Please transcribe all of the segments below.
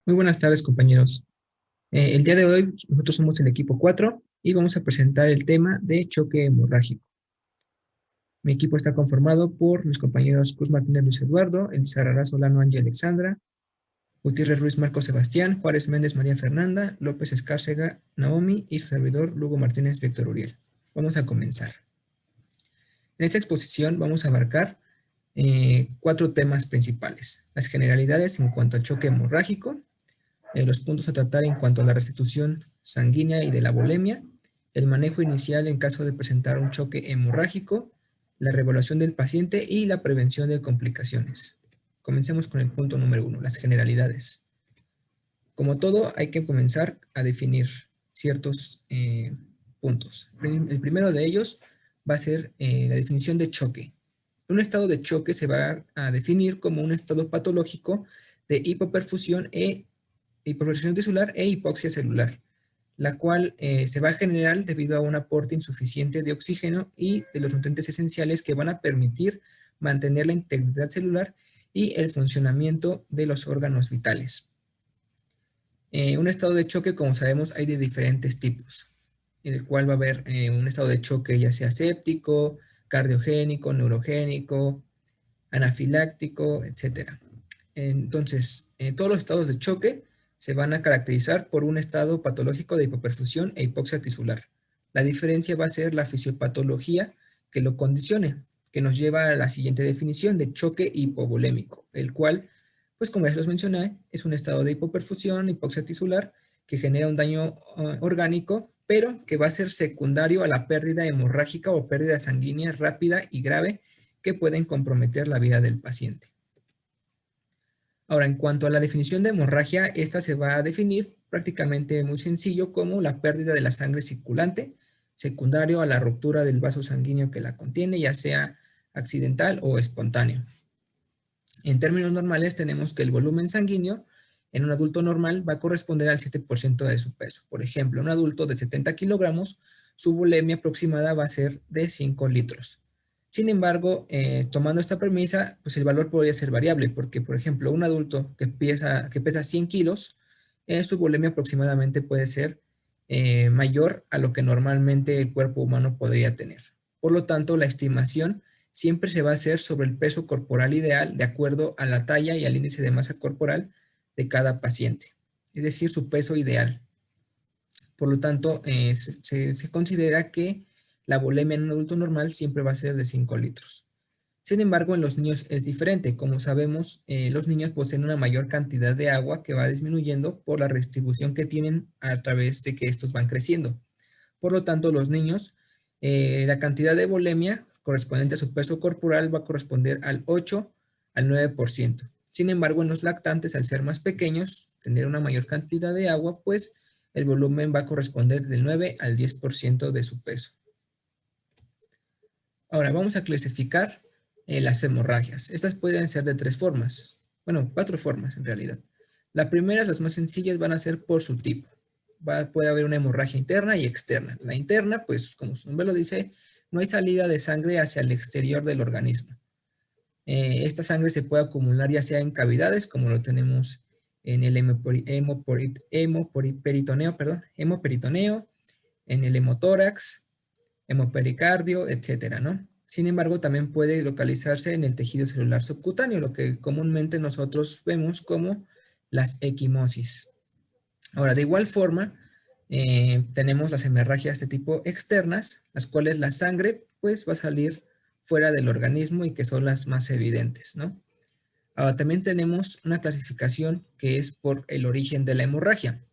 Muy buenas tardes, compañeros. El día de hoy nosotros somos el equipo 4 y vamos a presentar el tema de choque hemorrágico. Mi equipo está conformado por mis compañeros Cruz Martínez Luis Eduardo, Elizarra Solano Ángel Alexandra, Gutiérrez Ruiz Marco Sebastián, Juárez Méndez María Fernanda, López Escárcega Naomi y su servidor Lugo Martínez Víctor Uriel. Vamos a comenzar. En esta exposición vamos a abarcar 4 temas principales. Las generalidades en cuanto al choque hemorrágico, los puntos a tratar en cuanto a la restitución sanguínea y de la volemia, el manejo inicial en caso de presentar un choque hemorrágico, la reevaluación del paciente y la prevención de complicaciones. Comencemos con el punto número 1, las generalidades. Como todo, hay que comenzar a definir ciertos puntos. El primero de ellos va a ser la definición de choque. Un estado de choque se va a definir como un estado patológico de hipoperfusión tisular e hipoxia celular, la cual se va a generar debido a un aporte insuficiente de oxígeno y de los nutrientes esenciales que van a permitir mantener la integridad celular y el funcionamiento de los órganos vitales. Un estado de choque, como sabemos, hay de diferentes tipos, en el cual va a haber un estado de choque ya sea séptico, cardiogénico, neurogénico, anafiláctico, etc. Entonces, todos los estados de choque se van a caracterizar por un estado patológico de hipoperfusión e hipoxia tisular. La diferencia va a ser la fisiopatología que lo condicione, que nos lleva a la siguiente definición de choque hipovolémico, el cual, pues como ya los mencioné, es un estado de hipoperfusión, hipoxia tisular, que genera un daño orgánico, pero que va a ser secundario a la pérdida hemorrágica o pérdida sanguínea rápida y grave que pueden comprometer la vida del paciente. Ahora, en cuanto a la definición de hemorragia, esta se va a definir prácticamente muy sencillo como la pérdida de la sangre circulante, secundario a la ruptura del vaso sanguíneo que la contiene, ya sea accidental o espontáneo. En términos normales, tenemos que el volumen sanguíneo en un adulto normal va a corresponder al 7% de su peso. Por ejemplo, un adulto de 70 kilogramos, su volemia aproximada va a ser de 5 litros. Sin embargo, tomando esta premisa, pues el valor podría ser variable, porque, por ejemplo, un adulto que pesa 100 kilos, su volemia aproximadamente puede ser mayor a lo que normalmente el cuerpo humano podría tener. Por lo tanto, la estimación siempre se va a hacer sobre el peso corporal ideal de acuerdo a la talla y al índice de masa corporal de cada paciente, es decir, su peso ideal. Por lo tanto, se considera que la volemia en un adulto normal siempre va a ser de 5 litros. Sin embargo, en los niños es diferente. Como sabemos, los niños poseen una mayor cantidad de agua que va disminuyendo por la redistribución que tienen a través de que estos van creciendo. Por lo tanto, los niños, la cantidad de volemia correspondiente a su peso corporal va a corresponder al 8 al 9%. Sin embargo, en los lactantes, al ser más pequeños, tener una mayor cantidad de agua, pues el volumen va a corresponder del 9 al 10% de su peso. Ahora, vamos a clasificar las hemorragias. Estas pueden ser de 3 formas. Bueno, 4 formas en realidad. La primera, las más sencillas, van a ser por su tipo. Puede haber una hemorragia interna y externa. La interna, pues como su nombre lo dice, no hay salida de sangre hacia el exterior del organismo. Esta sangre se puede acumular ya sea en cavidades, como lo tenemos en el hemoperitoneo, en el hemotórax, hemopericardio, etcétera, ¿no? Sin embargo, también puede localizarse en el tejido celular subcutáneo, lo que comúnmente nosotros vemos como las equimosis. Ahora, de igual forma, tenemos las hemorragias de tipo externas, las cuales la sangre pues va a salir fuera del organismo y que son las más evidentes, ¿no? Ahora, también tenemos una clasificación que es por el origen de la hemorragia.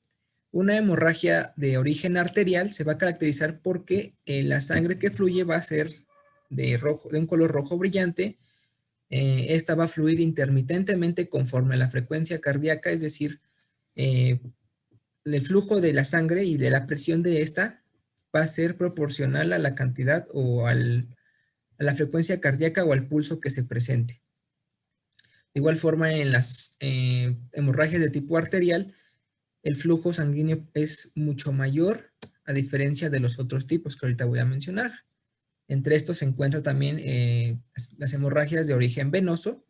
Una hemorragia de origen arterial se va a caracterizar porque la sangre que fluye va a ser de un color rojo brillante. Esta va a fluir intermitentemente conforme a la frecuencia cardíaca, es decir, el flujo de la sangre y de la presión de esta va a ser proporcional a la cantidad o a la frecuencia cardíaca o al pulso que se presente. De igual forma, en las hemorragias de tipo arterial, el flujo sanguíneo es mucho mayor a diferencia de los otros tipos que ahorita voy a mencionar. Entre estos se encuentran también las hemorragias de origen venoso,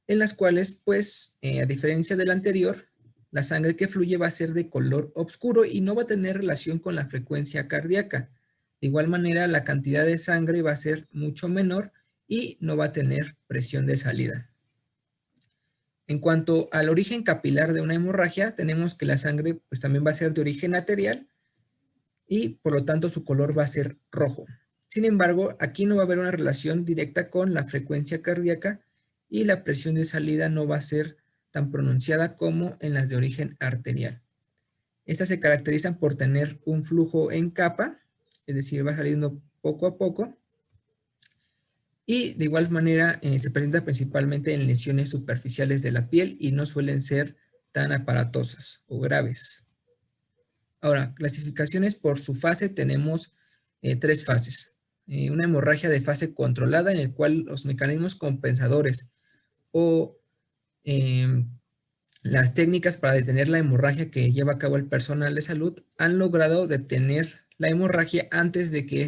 en las cuales, pues, a diferencia del anterior, la sangre que fluye va a ser de color oscuro y no va a tener relación con la frecuencia cardíaca. De igual manera, la cantidad de sangre va a ser mucho menor y no va a tener presión de salida. En cuanto al origen capilar de una hemorragia, tenemos que la sangre pues, también va a ser de origen arterial y por lo tanto su color va a ser rojo. Sin embargo, aquí no va a haber una relación directa con la frecuencia cardíaca y la presión de salida no va a ser tan pronunciada como en las de origen arterial. Estas se caracterizan por tener un flujo en capa, es decir, va saliendo poco a poco, y de igual manera se presenta principalmente en lesiones superficiales de la piel y no suelen ser tan aparatosas o graves. Ahora, clasificaciones por su fase tenemos tres fases. Una hemorragia de fase controlada en el cual los mecanismos compensadores o las técnicas para detener la hemorragia que lleva a cabo el personal de salud han logrado detener la hemorragia antes de que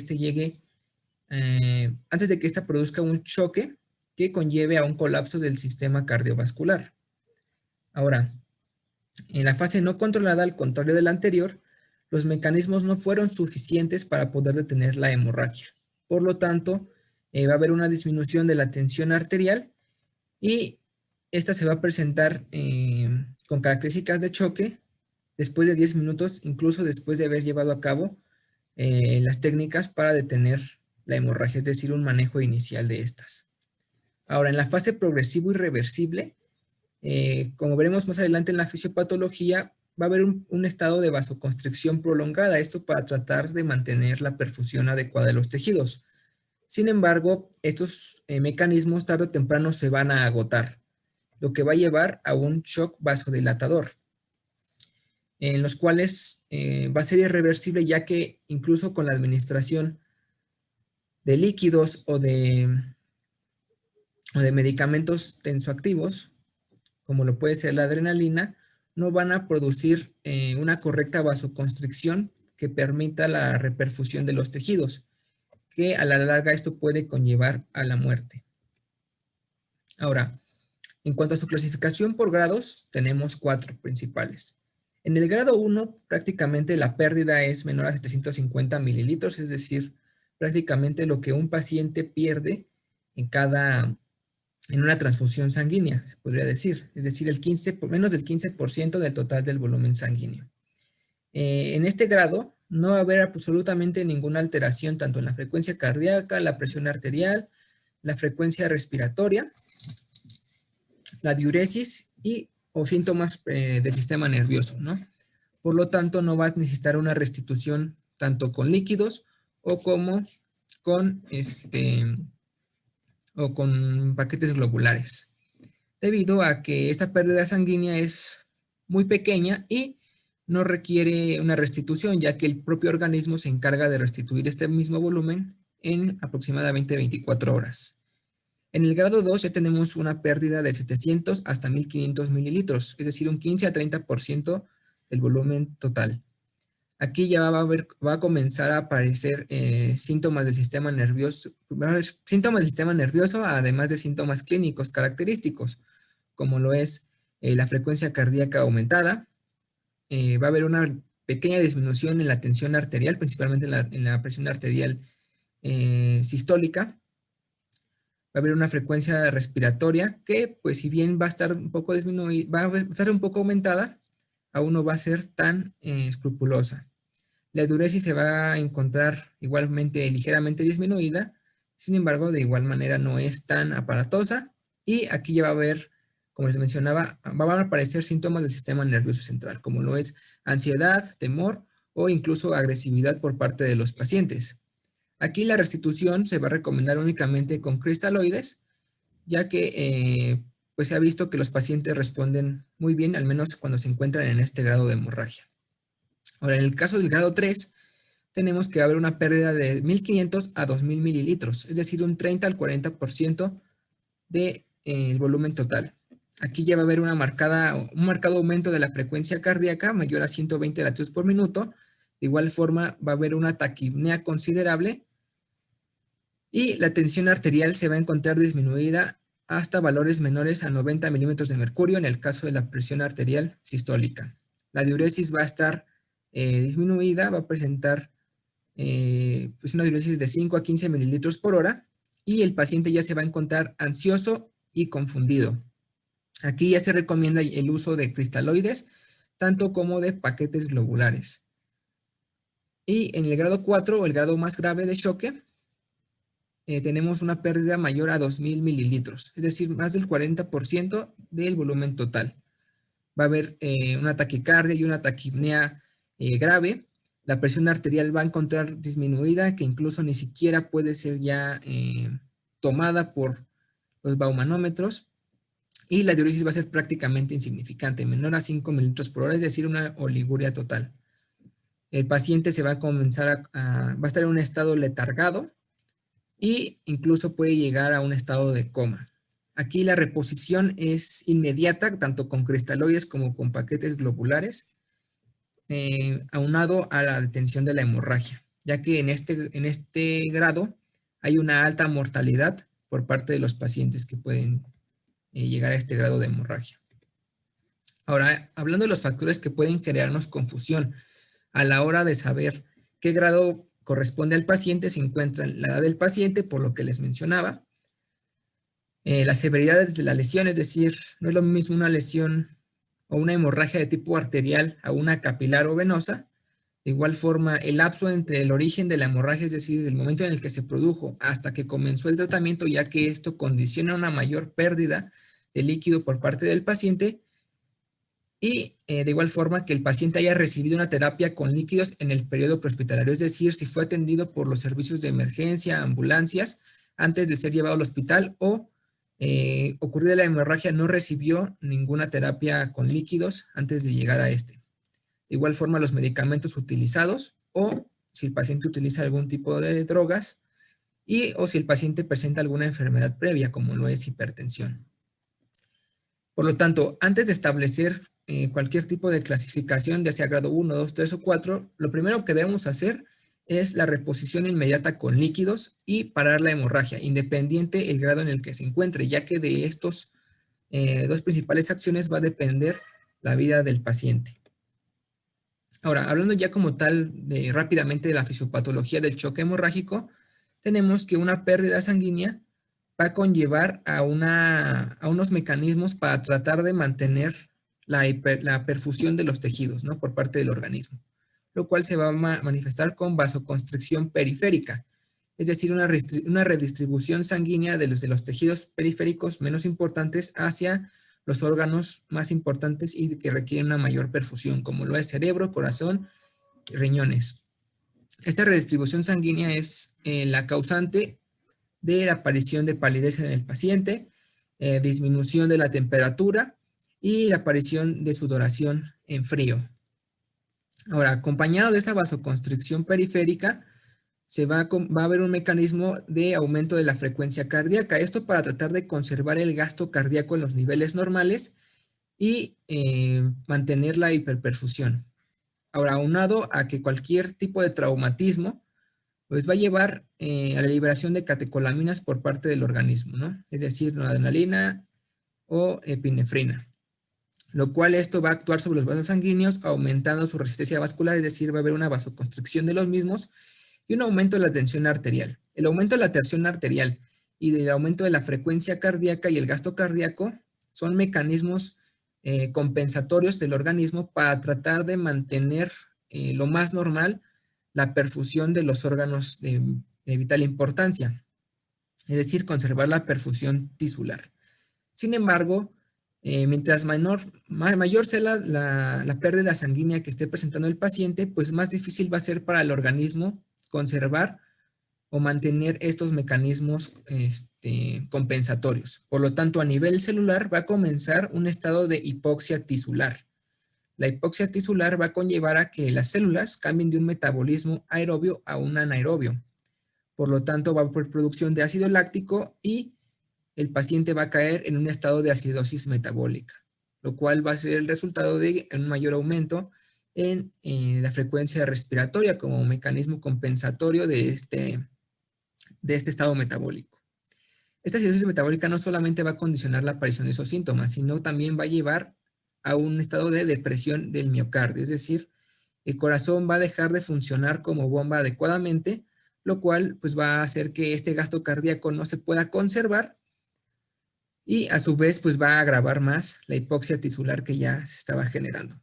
antes de que ésta produzca un choque que conlleve a un colapso del sistema cardiovascular. Ahora, en la fase no controlada, al contrario de la anterior, los mecanismos no fueron suficientes para poder detener la hemorragia. Por lo tanto, va a haber una disminución de la tensión arterial y esta se va a presentar con características de choque después de 10 minutos, incluso después de haber llevado a cabo las técnicas para detener la hemorragia, es decir, un manejo inicial de estas. Ahora, en la fase progresivo y reversible, como veremos más adelante en la fisiopatología, va a haber un estado de vasoconstricción prolongada, esto para tratar de mantener la perfusión adecuada de los tejidos. Sin embargo, estos mecanismos tarde o temprano se van a agotar, lo que va a llevar a un shock vasodilatador, en los cuales va a ser irreversible, ya que incluso con la administración de líquidos o de medicamentos tensoactivos, como lo puede ser la adrenalina, no van a producir una correcta vasoconstricción que permita la reperfusión de los tejidos, que a la larga esto puede conllevar a la muerte. Ahora, en cuanto a su clasificación por grados, tenemos 4 principales. En el grado 1, prácticamente la pérdida es menor a 750 mililitros, es decir, prácticamente lo que un paciente pierde en una transfusión sanguínea, se podría decir. Es decir, menos del 15% del total del volumen sanguíneo. En este grado no va a haber absolutamente ninguna alteración tanto en la frecuencia cardíaca, la presión arterial, la frecuencia respiratoria, la diuresis o síntomas del sistema nervioso, ¿no? Por lo tanto, no va a necesitar una restitución tanto con líquidos o como con paquetes globulares, debido a que esta pérdida sanguínea es muy pequeña y no requiere una restitución, ya que el propio organismo se encarga de restituir este mismo volumen en aproximadamente 24 horas. En el grado 2 ya tenemos una pérdida de 700 hasta 1500 mililitros, es decir, un 15 a 30% del volumen total. Aquí ya va a comenzar a aparecer síntomas del sistema nervioso, además de síntomas clínicos característicos, como lo es la frecuencia cardíaca aumentada. Va a haber una pequeña disminución en la tensión arterial, principalmente en la presión arterial sistólica. Va a haber una frecuencia respiratoria que, pues si bien va a estar un poco disminuida, va a estar un poco aumentada, aún no va a ser tan escrupulosa. La diuresis se va a encontrar igualmente ligeramente disminuida, sin embargo, de igual manera no es tan aparatosa, y aquí ya va a haber, como les mencionaba, van a aparecer síntomas del sistema nervioso central, como lo es ansiedad, temor o incluso agresividad por parte de los pacientes. Aquí la restitución se va a recomendar únicamente con cristaloides, ya que pues se ha visto que los pacientes responden muy bien, al menos cuando se encuentran en este grado de hemorragia. Ahora, en el caso del grado 3, tenemos que haber una pérdida de 1500 a 2000 mililitros, es decir, un 30 al 40% del volumen total. Aquí ya va a haber un marcado aumento de la frecuencia cardíaca mayor a 120 latidos por minuto. De igual forma, va a haber una taquipnea considerable y la tensión arterial se va a encontrar disminuida hasta valores menores a 90 milímetros de mercurio en el caso de la presión arterial sistólica. La diuresis va a estar disminuida, va a presentar pues una diuresis de 5 a 15 mililitros por hora y el paciente ya se va a encontrar ansioso y confundido. Aquí ya se recomienda el uso de cristaloides, tanto como de paquetes globulares. Y en el grado 4, o el grado más grave de choque, tenemos una pérdida mayor a 2.000 mililitros, es decir, más del 40% del volumen total. Va a haber una taquicardia y una taquipnea grave. La presión arterial va a encontrar disminuida, que incluso ni siquiera puede ser ya tomada por los baumanómetros. Y la diuresis va a ser prácticamente insignificante, menor a 5 mililitros por hora, es decir, una oliguria total. El paciente se va a comenzar va a estar en un estado letargado y incluso puede llegar a un estado de coma. Aquí la reposición es inmediata, tanto con cristaloides como con paquetes globulares, aunado a la detención de la hemorragia, ya que en este grado hay una alta mortalidad por parte de los pacientes que pueden llegar a este grado de hemorragia. Ahora, hablando de los factores que pueden crearnos confusión a la hora de saber qué grado corresponde al paciente, se encuentra la edad del paciente, por lo que les mencionaba, la severidad de la lesión, es decir, no es lo mismo una lesión o una hemorragia de tipo arterial a una capilar o venosa. De igual forma, el lapso entre el origen de la hemorragia, es decir, desde el momento en el que se produjo hasta que comenzó el tratamiento, ya que esto condiciona una mayor pérdida de líquido por parte del paciente, y de igual forma que el paciente haya recibido una terapia con líquidos en el periodo prehospitalario, es decir, si fue atendido por los servicios de emergencia, ambulancias, antes de ser llevado al hospital, o ocurrida la hemorragia no recibió ninguna terapia con líquidos antes de llegar a este. De igual forma, los medicamentos utilizados, o si el paciente utiliza algún tipo de drogas, o si el paciente presenta alguna enfermedad previa, como lo es hipertensión. Por lo tanto, antes de establecer cualquier tipo de clasificación, ya sea grado 1, 2, 3 o 4, lo primero que debemos hacer es la reposición inmediata con líquidos y parar la hemorragia, independiente el grado en el que se encuentre, ya que de estos dos principales acciones va a depender la vida del paciente. Ahora, hablando ya como tal rápidamente de la fisiopatología del choque hemorrágico, tenemos que una pérdida sanguínea va a conllevar a unos mecanismos para tratar de mantener la perfusión de los tejidos, ¿no? Por parte del organismo, lo cual se va a manifestar con vasoconstricción periférica, es decir, una redistribución sanguínea de los tejidos periféricos menos importantes hacia los órganos más importantes y que requieren una mayor perfusión, como lo es cerebro, corazón y riñones. Esta redistribución sanguínea es la causante de la aparición de palidez en el paciente, disminución de la temperatura y la aparición de sudoración en frío. Ahora, acompañado de esta vasoconstricción periférica, va a haber un mecanismo de aumento de la frecuencia cardíaca. Esto para tratar de conservar el gasto cardíaco en los niveles normales y mantener la hiperperfusión. Ahora, aunado a que cualquier tipo de traumatismo pues va a llevar a la liberación de catecolaminas por parte del organismo, ¿no? Es decir, noradrenalina o epinefrina, lo cual esto va a actuar sobre los vasos sanguíneos, aumentando su resistencia vascular, es decir, va a haber una vasoconstricción de los mismos y un aumento de la tensión arterial. El aumento de la tensión arterial y del aumento de la frecuencia cardíaca y el gasto cardíaco son mecanismos compensatorios del organismo para tratar de mantener lo más normal la perfusión de los órganos de vital importancia, es decir, conservar la perfusión tisular. Sin embargo, mientras mayor sea la pérdida sanguínea que esté presentando el paciente, pues más difícil va a ser para el organismo conservar o mantener estos mecanismos compensatorios. Por lo tanto, a nivel celular va a comenzar un estado de hipoxia tisular. La hipoxia tisular va a conllevar a que las células cambien de un metabolismo aerobio a un anaerobio. Por lo tanto, va a haber producción de ácido láctico y el paciente va a caer en un estado de acidosis metabólica, lo cual va a ser el resultado de un mayor aumento en la frecuencia respiratoria como mecanismo compensatorio de este estado metabólico. Esta acidosis metabólica no solamente va a condicionar la aparición de esos síntomas, sino también va a llevar a un estado de depresión del miocardio, es decir, el corazón va a dejar de funcionar como bomba adecuadamente, lo cual pues va a hacer que este gasto cardíaco no se pueda conservar y a su vez pues va a agravar más la hipoxia tisular que ya se estaba generando.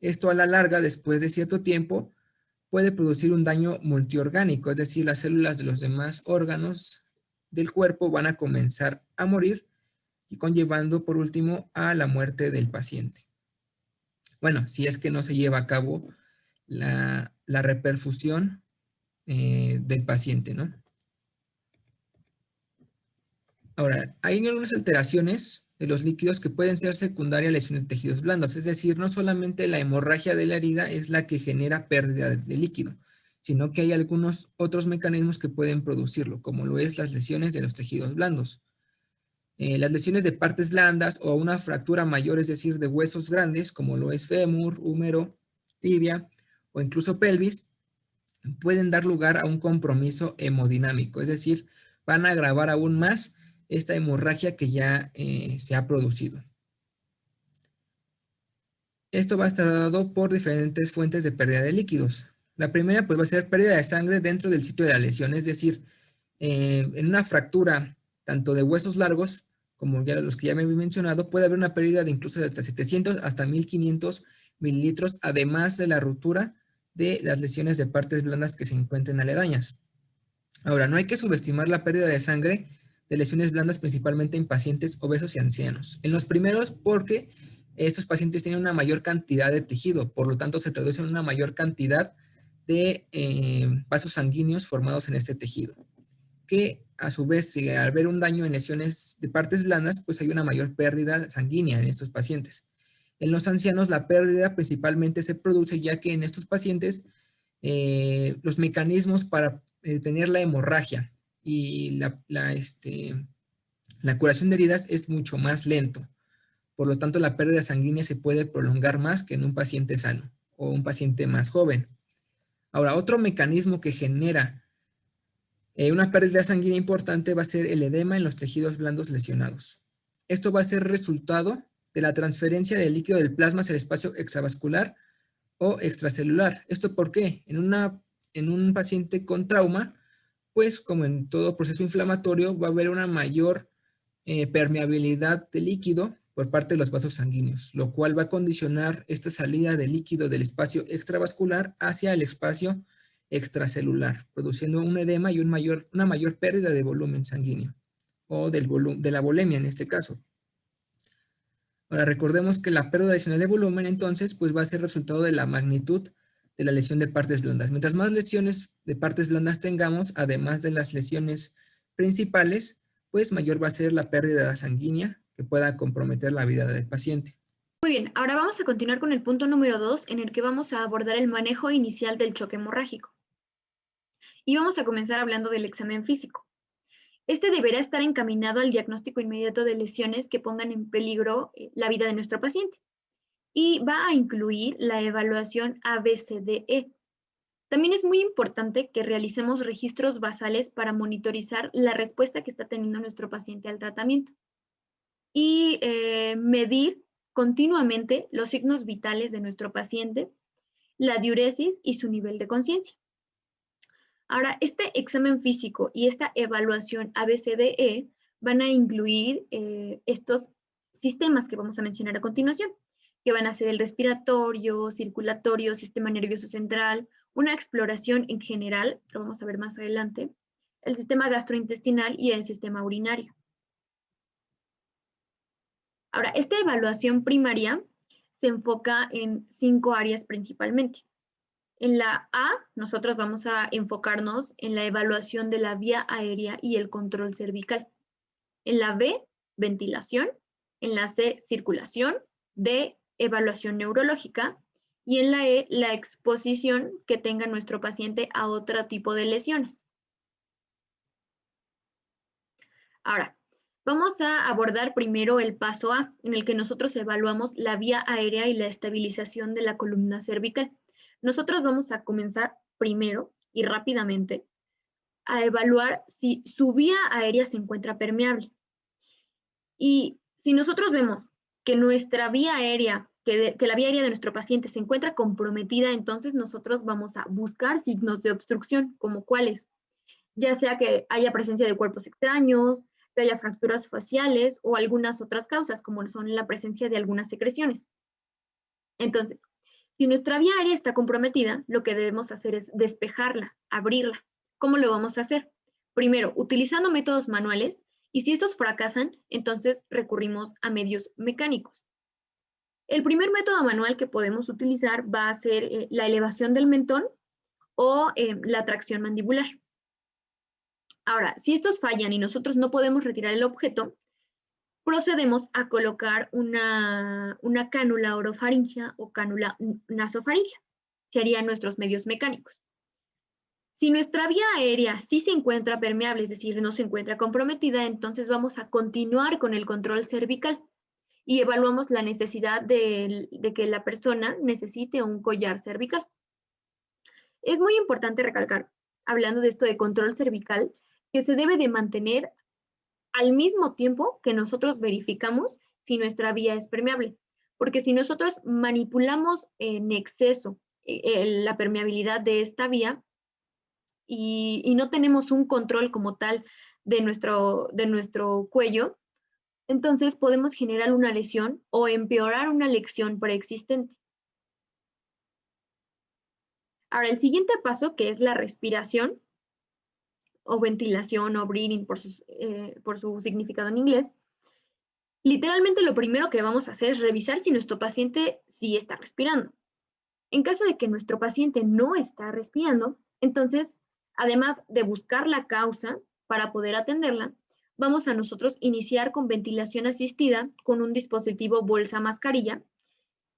Esto a la larga, después de cierto tiempo, puede producir un daño multiorgánico, es decir, las células de los demás órganos del cuerpo van a comenzar a morir y conllevando por último a la muerte del paciente. Bueno, si es que no se lleva a cabo la reperfusión del paciente, ¿no? Ahora, hay algunas alteraciones de los líquidos que pueden ser secundarias a lesiones de tejidos blandos, es decir, no solamente la hemorragia de la herida es la que genera pérdida de líquido, sino que hay algunos otros mecanismos que pueden producirlo, como lo es las lesiones de los tejidos blandos. Las lesiones de partes blandas o una fractura mayor, es decir, de huesos grandes, como lo es fémur, húmero, tibia o incluso pelvis, pueden dar lugar a un compromiso hemodinámico, es decir, van a agravar aún más esta hemorragia que ya se ha producido. Esto va a estar dado por diferentes fuentes de pérdida de líquidos. La primera pues va a ser pérdida de sangre dentro del sitio de la lesión, es decir, en una fractura tanto de huesos largos como ya los que ya me he mencionado, puede haber una pérdida de incluso de hasta 700 hasta 1500 mililitros, además de la ruptura de las lesiones de partes blandas que se encuentren aledañas. Ahora, no hay que subestimar la pérdida de sangre de lesiones blandas, principalmente en pacientes obesos y ancianos. En los primeros, porque estos pacientes tienen una mayor cantidad de tejido, por lo tanto se traduce en una mayor cantidad de vasos sanguíneos formados en este tejido, que a su vez, si al haber un daño en lesiones de partes blandas, pues hay una mayor pérdida sanguínea en estos pacientes. En los ancianos la pérdida principalmente se produce ya que en estos pacientes los mecanismos para detener la hemorragia y la curación de heridas es mucho más lento. Por lo tanto, la pérdida sanguínea se puede prolongar más que en un paciente sano o un paciente más joven. Ahora, otro mecanismo que genera una pérdida sanguínea importante va a ser el edema en los tejidos blandos lesionados. Esto va a ser resultado de la transferencia del líquido del plasma hacia el espacio extravascular o extracelular. ¿Esto por qué? En un paciente con trauma, pues como en todo proceso inflamatorio, va a haber una mayor permeabilidad de líquido por parte de los vasos sanguíneos, lo cual va a condicionar esta salida de líquido del espacio extravascular hacia el espacio extracelular, produciendo un edema y una mayor pérdida de volumen sanguíneo, o de la volemia en este caso. Ahora recordemos que la pérdida adicional de volumen entonces pues va a ser resultado de la magnitud de la lesión de partes blandas. Mientras más lesiones de partes blandas tengamos, además de las lesiones principales, pues mayor va a ser la pérdida sanguínea que pueda comprometer la vida del paciente. Muy bien, ahora vamos a continuar con el punto número 2, en el que vamos a abordar el manejo inicial del choque hemorrágico. Y vamos a comenzar hablando del examen físico. Este deberá estar encaminado al diagnóstico inmediato de lesiones que pongan en peligro la vida de nuestro paciente. Y va a incluir la evaluación ABCDE. También es muy importante que realicemos registros basales para monitorizar la respuesta que está teniendo nuestro paciente al tratamiento y medir continuamente los signos vitales de nuestro paciente, la diuresis y su nivel de conciencia. Ahora, este examen físico y esta evaluación ABCDE van a incluir estos sistemas que vamos a mencionar a continuación, que van a ser el respiratorio, circulatorio, sistema nervioso central, una exploración en general, lo vamos a ver más adelante, el sistema gastrointestinal y el sistema urinario. Ahora, esta evaluación primaria se enfoca en 5 áreas principalmente. En la A, nosotros vamos a enfocarnos en la evaluación de la vía aérea y el control cervical. En la B, ventilación. En la C, circulación. D, evaluación neurológica. Y en la E, la exposición que tenga nuestro paciente a otro tipo de lesiones. Ahora, vamos a abordar primero el paso A, en el que nosotros evaluamos la vía aérea y la estabilización de la columna cervical. Nosotros vamos a comenzar primero y rápidamente a evaluar si su vía aérea se encuentra permeable. Y si nosotros vemos que nuestra vía aérea, que la vía aérea de nuestro paciente se encuentra comprometida, entonces nosotros vamos a buscar signos de obstrucción, como cuáles, ya sea que haya presencia de cuerpos extraños, que haya fracturas faciales o algunas otras causas, como son la presencia de algunas secreciones. Entonces, si nuestra vía aérea está comprometida, lo que debemos hacer es despejarla, abrirla. ¿Cómo lo vamos a hacer? Primero, utilizando métodos manuales, y si estos fracasan, entonces recurrimos a medios mecánicos. El primer método manual que podemos utilizar va a ser la elevación del mentón o la tracción mandibular. Ahora, si estos fallan y nosotros no podemos retirar el objeto, procedemos a colocar una cánula orofaringea o cánula nasofaringea. Serían nuestros medios mecánicos. Si nuestra vía aérea sí se encuentra permeable, es decir, no se encuentra comprometida, entonces vamos a continuar con el control cervical y evaluamos la necesidad de que la persona necesite un collar cervical. Es muy importante recalcar, hablando de esto de control cervical, que se debe de mantener al mismo tiempo que nosotros verificamos si nuestra vía es permeable. Porque si nosotros manipulamos en exceso la permeabilidad de esta vía y no tenemos un control como tal de nuestro cuello, entonces podemos generar una lesión o empeorar una lesión preexistente. Ahora, el siguiente paso, que es la respiración, o ventilación o breathing por su significado en inglés, literalmente lo primero que vamos a hacer es revisar si nuestro paciente sí está respirando. En caso de que nuestro paciente no está respirando, entonces, además de buscar la causa para poder atenderla, vamos a nosotros iniciar con ventilación asistida con un dispositivo bolsa mascarilla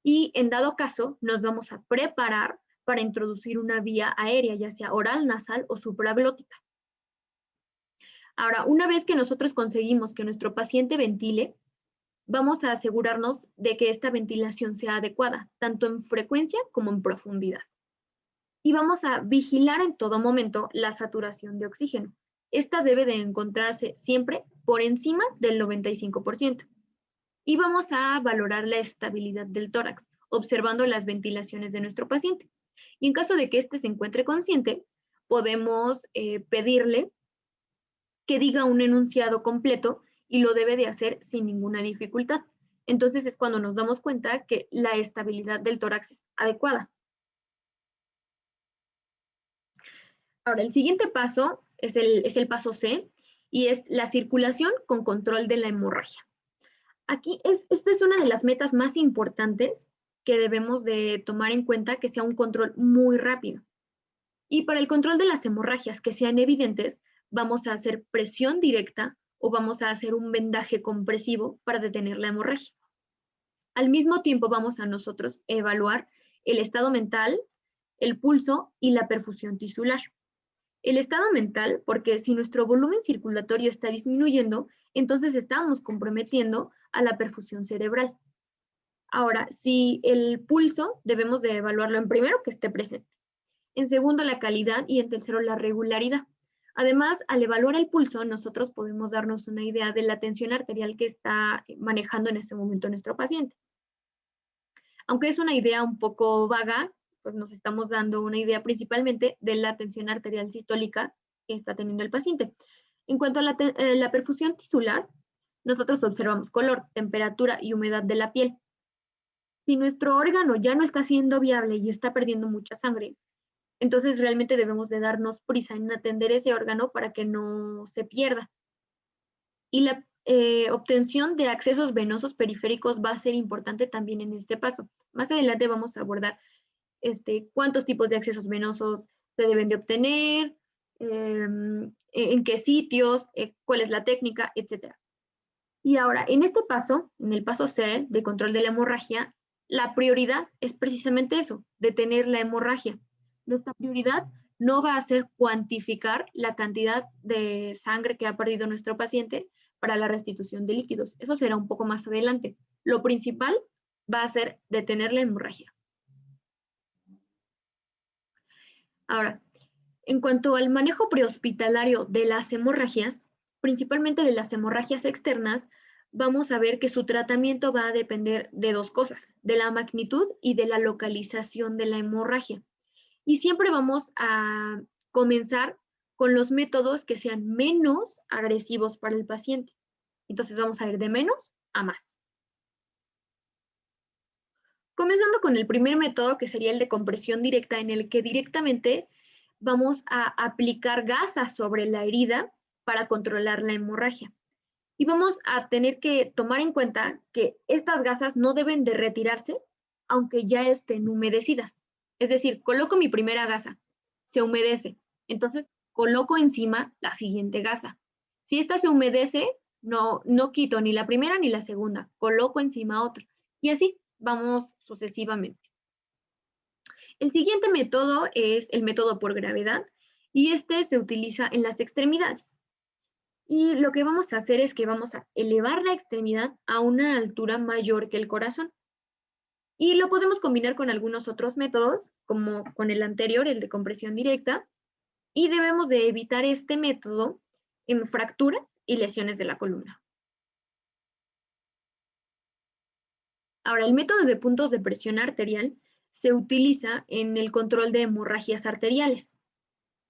y en dado caso nos vamos a preparar para introducir una vía aérea, ya sea oral, nasal o supraglótica. Ahora, una vez que nosotros conseguimos que nuestro paciente ventile, vamos a asegurarnos de que esta ventilación sea adecuada, tanto en frecuencia como en profundidad. Y vamos a vigilar en todo momento la saturación de oxígeno. Esta debe de encontrarse siempre por encima del 95%. Y vamos a valorar la estabilidad del tórax, observando las ventilaciones de nuestro paciente. Y en caso de que éste se encuentre consciente, podemos pedirle que diga un enunciado completo y lo debe de hacer sin ninguna dificultad. Entonces es cuando nos damos cuenta que la estabilidad del tórax es adecuada. Ahora, el siguiente paso es el paso C y es la circulación con control de la hemorragia. Aquí esta es una de las metas más importantes que debemos de tomar en cuenta, que sea un control muy rápido. Y para el control de las hemorragias que sean evidentes, vamos a hacer presión directa o vamos a hacer un vendaje compresivo para detener la hemorragia. Al mismo tiempo vamos a nosotros evaluar el estado mental, el pulso y la perfusión tisular. El estado mental, porque si nuestro volumen circulatorio está disminuyendo, entonces estamos comprometiendo a la perfusión cerebral. Ahora, si el pulso, debemos de evaluarlo en primero que esté presente, en segundo la calidad y en tercero la regularidad. Además, al evaluar el pulso, nosotros podemos darnos una idea de la tensión arterial que está manejando en este momento nuestro paciente. Aunque es una idea un poco vaga, pues nos estamos dando una idea principalmente de la tensión arterial sistólica que está teniendo el paciente. En cuanto a la perfusión tisular, nosotros observamos color, temperatura y humedad de la piel. Si nuestro órgano ya no está siendo viable y está perdiendo mucha sangre, entonces realmente debemos de darnos prisa en atender ese órgano para que no se pierda. Y la obtención de accesos venosos periféricos va a ser importante también en este paso. Más adelante vamos a abordar cuántos tipos de accesos venosos se deben de obtener, en qué sitios, cuál es la técnica, etc. Y ahora, en este paso, en el paso C de control de la hemorragia, la prioridad es precisamente eso, detener la hemorragia. Nuestra prioridad no va a ser cuantificar la cantidad de sangre que ha perdido nuestro paciente para la restitución de líquidos. Eso será un poco más adelante. Lo principal va a ser detener la hemorragia. Ahora, En cuanto al manejo prehospitalario de las hemorragias, principalmente de las hemorragias externas, vamos a ver que su tratamiento va a depender de dos cosas, de la magnitud y de la localización de la hemorragia. Y siempre vamos a comenzar con los métodos que sean menos agresivos para el paciente. Entonces vamos a ir de menos a más. Comenzando con el primer método, que sería el de compresión directa, en el que directamente vamos a aplicar gasas sobre la herida para controlar la hemorragia. Y vamos a tener que tomar en cuenta que estas gasas no deben de retirarse aunque ya estén humedecidas. Es decir, coloco mi primera gasa, se humedece, entonces coloco encima la siguiente gasa. Si esta se humedece, no quito ni la primera ni la segunda, coloco encima otra. Y así vamos sucesivamente. El siguiente método es el método por gravedad y este se utiliza en las extremidades. Y lo que vamos a hacer es que vamos a elevar la extremidad a una altura mayor que el corazón. Y lo podemos combinar con algunos otros métodos, como con el anterior, el de compresión directa, y debemos de evitar este método en fracturas y lesiones de la columna. Ahora, el método de puntos de presión arterial se utiliza en el control de hemorragias arteriales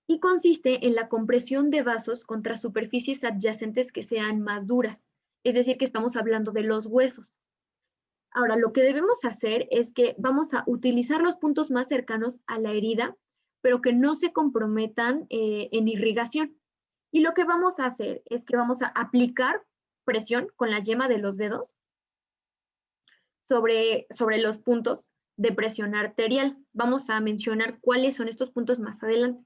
y consiste en la compresión de vasos contra superficies adyacentes que sean más duras, es decir, que estamos hablando de los huesos. Ahora, lo que debemos hacer es que vamos a utilizar los puntos más cercanos a la herida, pero que no se comprometan en irrigación. Y lo que vamos a hacer es que vamos a aplicar presión con la yema de los dedos sobre los puntos de presión arterial. Vamos a mencionar cuáles son estos puntos más adelante.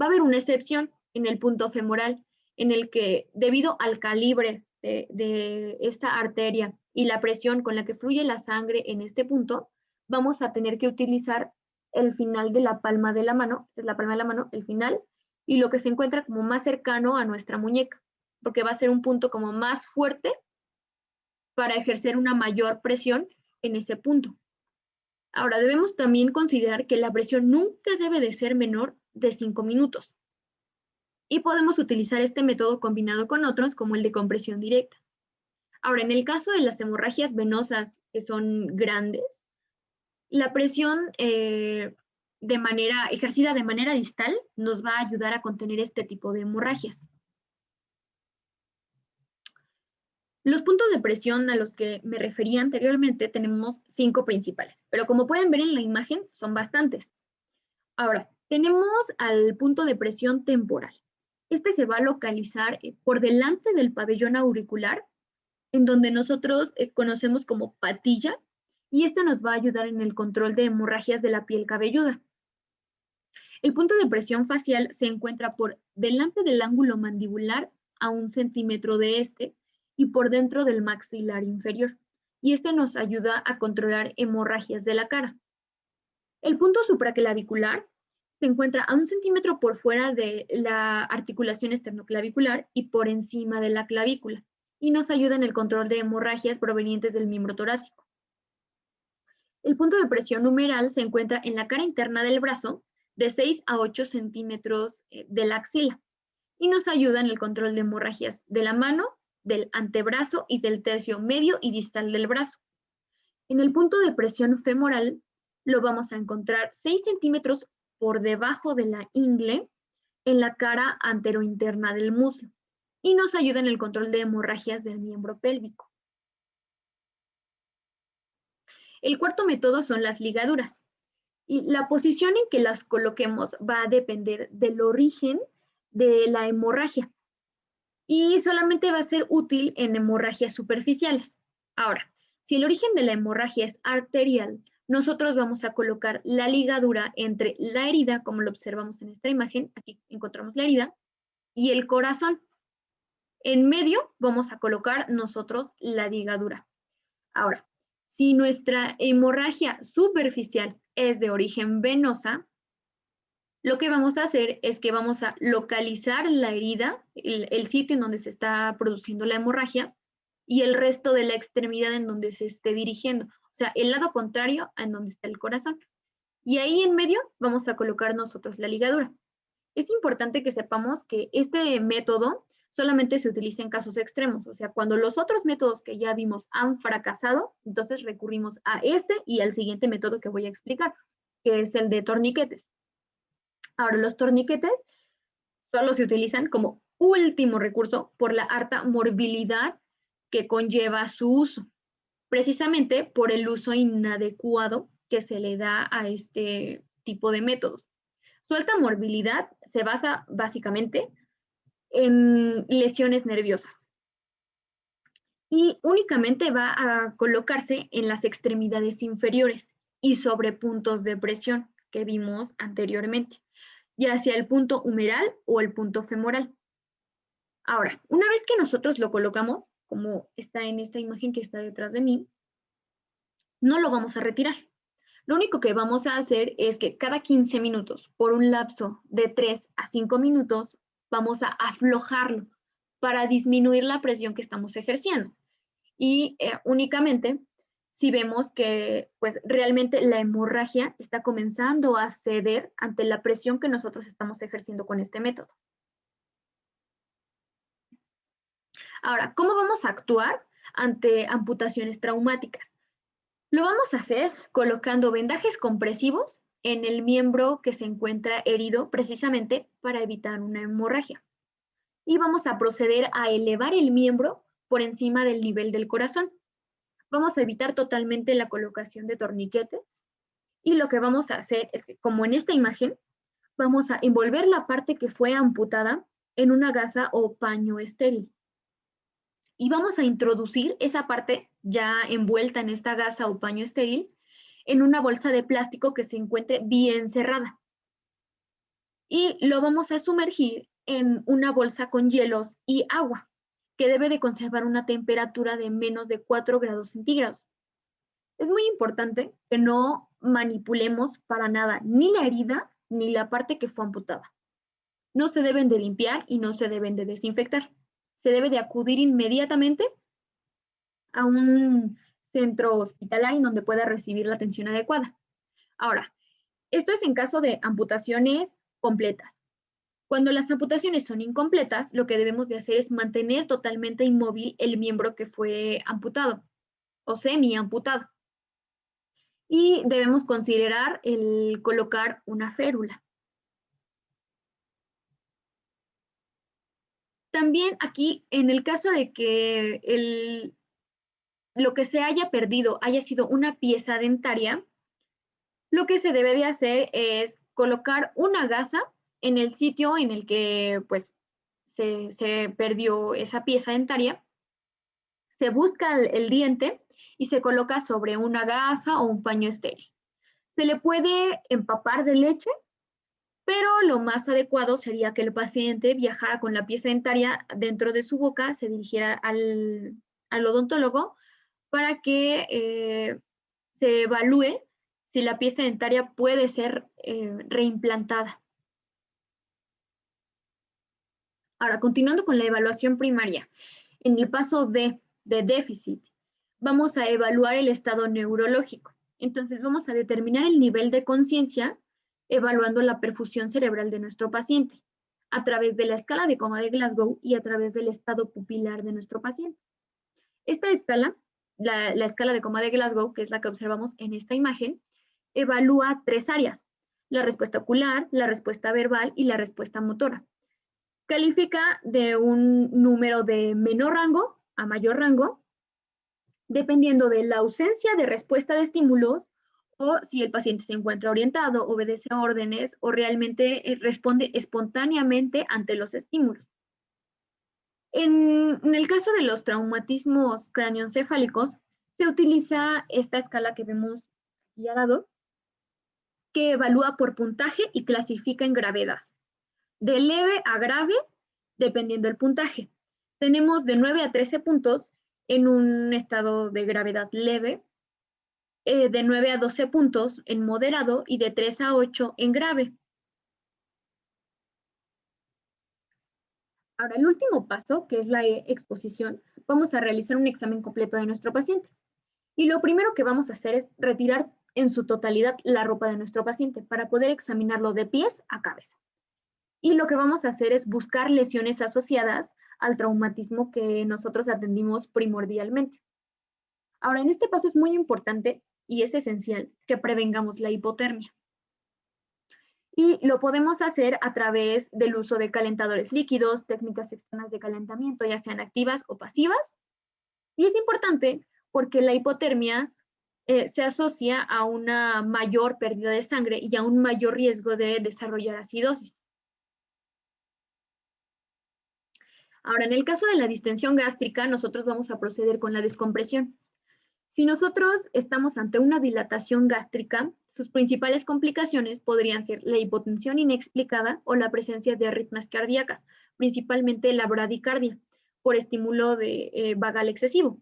Va a haber una excepción en el punto femoral, en el que debido al calibre de esta arteria y la presión con la que fluye la sangre en este punto, vamos a tener que utilizar el final de la palma de la mano, es la palma de la mano, el final, y lo que se encuentra como más cercano a nuestra muñeca, porque va a ser un punto como más fuerte para ejercer una mayor presión en ese punto. Ahora, debemos también considerar que la presión nunca debe de ser menor de 5 minutos. Y podemos utilizar este método combinado con otros como el de compresión directa. Ahora, en el caso de las hemorragias venosas que son grandes, la presión ejercida de manera distal nos va a ayudar a contener este tipo de hemorragias. Los puntos de presión a los que me refería anteriormente tenemos 5 principales, pero como pueden ver en la imagen son bastantes. Ahora, tenemos al punto de presión temporal. Este se va a localizar por delante del pabellón auricular, en donde nosotros conocemos como patilla, y este nos va a ayudar en el control de hemorragias de la piel cabelluda. El punto de presión facial se encuentra por delante del ángulo mandibular a 1 centímetro de este y por dentro del maxilar inferior, y este nos ayuda a controlar hemorragias de la cara. El punto supraclavicular se encuentra a 1 centímetro por fuera de la articulación esternoclavicular y por encima de la clavícula, y nos ayuda en el control de hemorragias provenientes del miembro torácico. El punto de presión humeral se encuentra en la cara interna del brazo, de 6 a 8 centímetros de la axila, y nos ayuda en el control de hemorragias de la mano, del antebrazo y del tercio medio y distal del brazo. En el punto de presión femoral lo vamos a encontrar 6 centímetros por debajo de la ingle en la cara anterointerna del muslo y nos ayuda en el control de hemorragias del miembro pélvico. El cuarto método son las ligaduras y la posición en que las coloquemos va a depender del origen de la hemorragia y solamente va a ser útil en hemorragias superficiales. Ahora, si el origen de la hemorragia es arterial, nosotros vamos a colocar la ligadura entre la herida, como lo observamos en esta imagen, aquí encontramos la herida, y el corazón. En medio vamos a colocar nosotros la ligadura. Ahora, si nuestra hemorragia superficial es de origen venosa, lo que vamos a hacer es que vamos a localizar la herida, el sitio en donde se está produciendo la hemorragia, y el resto de la extremidad en donde se esté dirigiendo. O sea, el lado contrario a en donde está el corazón. Y ahí en medio vamos a colocar nosotros la ligadura. Es importante que sepamos que este método solamente se utiliza en casos extremos, o sea, cuando los otros métodos que ya vimos han fracasado, entonces recurrimos a este y al siguiente método que voy a explicar, que es el de torniquetes. Ahora, los torniquetes solo se utilizan como último recurso por la alta morbilidad que conlleva su uso, precisamente por el uso inadecuado que se le da a este tipo de métodos. Su alta morbilidad se basa básicamente en lesiones nerviosas y únicamente va a colocarse en las extremidades inferiores y sobre puntos de presión que vimos anteriormente, ya sea el punto humeral o el punto femoral. Ahora, una vez que nosotros lo colocamos, como está en esta imagen que está detrás de mí, no lo vamos a retirar. Lo único que vamos a hacer es que cada 15 minutos, por un lapso de 3 a 5 minutos, vamos a aflojarlo para disminuir la presión que estamos ejerciendo. Y únicamente si vemos que pues realmente la hemorragia está comenzando a ceder ante la presión que nosotros estamos ejerciendo con este método. Ahora, ¿cómo vamos a actuar ante amputaciones traumáticas? Lo vamos a hacer colocando vendajes compresivos en el miembro que se encuentra herido precisamente para evitar una hemorragia. Y vamos a proceder a elevar el miembro por encima del nivel del corazón. Vamos a evitar totalmente la colocación de torniquetes y lo que vamos a hacer es que, como en esta imagen, vamos a envolver la parte que fue amputada en una gasa o paño estéril. Y vamos a introducir esa parte ya envuelta en esta gasa o paño estéril en una bolsa de plástico que se encuentre bien cerrada. Y lo vamos a sumergir en una bolsa con hielos y agua, que debe de conservar una temperatura de menos de 4 grados centígrados. Es muy importante que no manipulemos para nada ni la herida ni la parte que fue amputada. No se deben de limpiar y no se deben de desinfectar. Se debe de acudir inmediatamente a un centro hospitalario en donde pueda recibir la atención adecuada. Ahora, esto es en caso de amputaciones completas. Cuando las amputaciones son incompletas, lo que debemos de hacer es mantener totalmente inmóvil el miembro que fue amputado o semi-amputado. Y debemos considerar el colocar una férula. También aquí, en el caso de que lo que se haya perdido haya sido una pieza dentaria, lo que se debe de hacer es colocar una gasa en el sitio en el que pues, se perdió esa pieza dentaria, se busca el diente y se coloca sobre una gasa o un paño estéril. Se le puede empapar de leche, pero lo más adecuado sería que el paciente viajara con la pieza dentaria dentro de su boca, se dirigiera al odontólogo para que se evalúe si la pieza dentaria puede ser reimplantada. Ahora, continuando con la evaluación primaria, en el paso de déficit, vamos a evaluar el estado neurológico. Entonces, vamos a determinar el nivel de conciencia evaluando la perfusión cerebral de nuestro paciente a través de la escala de coma de Glasgow y a través del estado pupilar de nuestro paciente. Esta escala, la escala de coma de Glasgow, que es la que observamos en esta imagen, evalúa 3 áreas: la respuesta ocular, la respuesta verbal y la respuesta motora. Califica de un número de menor rango a mayor rango, dependiendo de la ausencia de respuesta de estímulos o si el paciente se encuentra orientado, obedece órdenes o realmente responde espontáneamente ante los estímulos. En el caso de los traumatismos craneoencefálicos, se utiliza esta escala que vemos aquí al lado, que evalúa por puntaje y clasifica en gravedad, de leve a grave, dependiendo del puntaje. Tenemos de 9 a 13 puntos en un estado de gravedad leve, de 9 a 12 puntos en moderado y de 3 a 8 en grave. Ahora, el último paso, que es la exposición, vamos a realizar un examen completo de nuestro paciente. Y lo primero que vamos a hacer es retirar en su totalidad la ropa de nuestro paciente para poder examinarlo de pies a cabeza. y lo que vamos a hacer es buscar lesiones asociadas al traumatismo que nosotros atendimos primordialmente. Ahora, en este paso es muy importante y es esencial que prevengamos la hipotermia. Y lo podemos hacer a través del uso de calentadores líquidos, técnicas externas de calentamiento, ya sean activas o pasivas. Y es importante porque la hipotermia se asocia a una mayor pérdida de sangre y a un mayor riesgo de desarrollar acidosis. Ahora, en el caso de la distensión gástrica, nosotros vamos a proceder con la descompresión. Si nosotros estamos ante una dilatación gástrica, sus principales complicaciones podrían ser la hipotensión inexplicada o la presencia de arritmias cardíacas, principalmente la bradicardia, por estímulo vagal excesivo.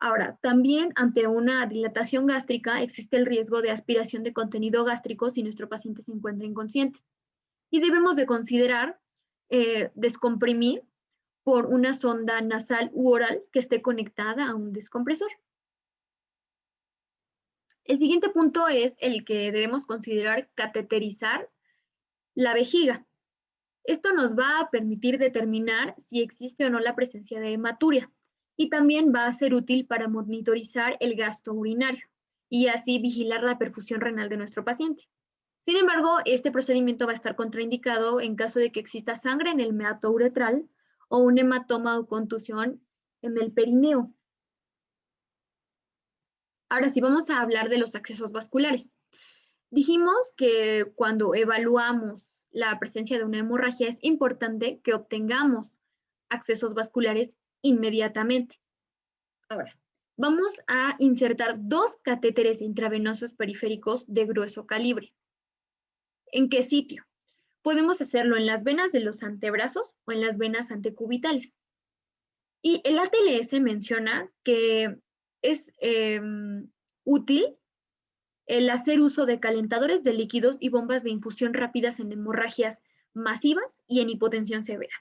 Ahora, también ante una dilatación gástrica existe el riesgo de aspiración de contenido gástrico si nuestro paciente se encuentra inconsciente. Y debemos de considerar descomprimir por una sonda nasal u oral que esté conectada a un descompresor. El siguiente punto es el que debemos considerar cateterizar la vejiga. Esto nos va a permitir determinar si existe o no la presencia de hematuria y también va a ser útil para monitorizar el gasto urinario y así vigilar la perfusión renal de nuestro paciente. Sin embargo, este procedimiento va a estar contraindicado en caso de que exista sangre en el meato uretral o un hematoma o contusión en el perineo. Ahora sí, vamos a hablar de los accesos vasculares. Dijimos que cuando evaluamos la presencia de una hemorragia es importante que obtengamos accesos vasculares inmediatamente. Ahora, vamos a insertar 2 catéteres intravenosos periféricos de grueso calibre. ¿En qué sitio? Podemos hacerlo en las venas de los antebrazos o en las venas antecubitales. Y el ATLS menciona que es útil el hacer uso de calentadores de líquidos y bombas de infusión rápidas en hemorragias masivas y en hipotensión severa.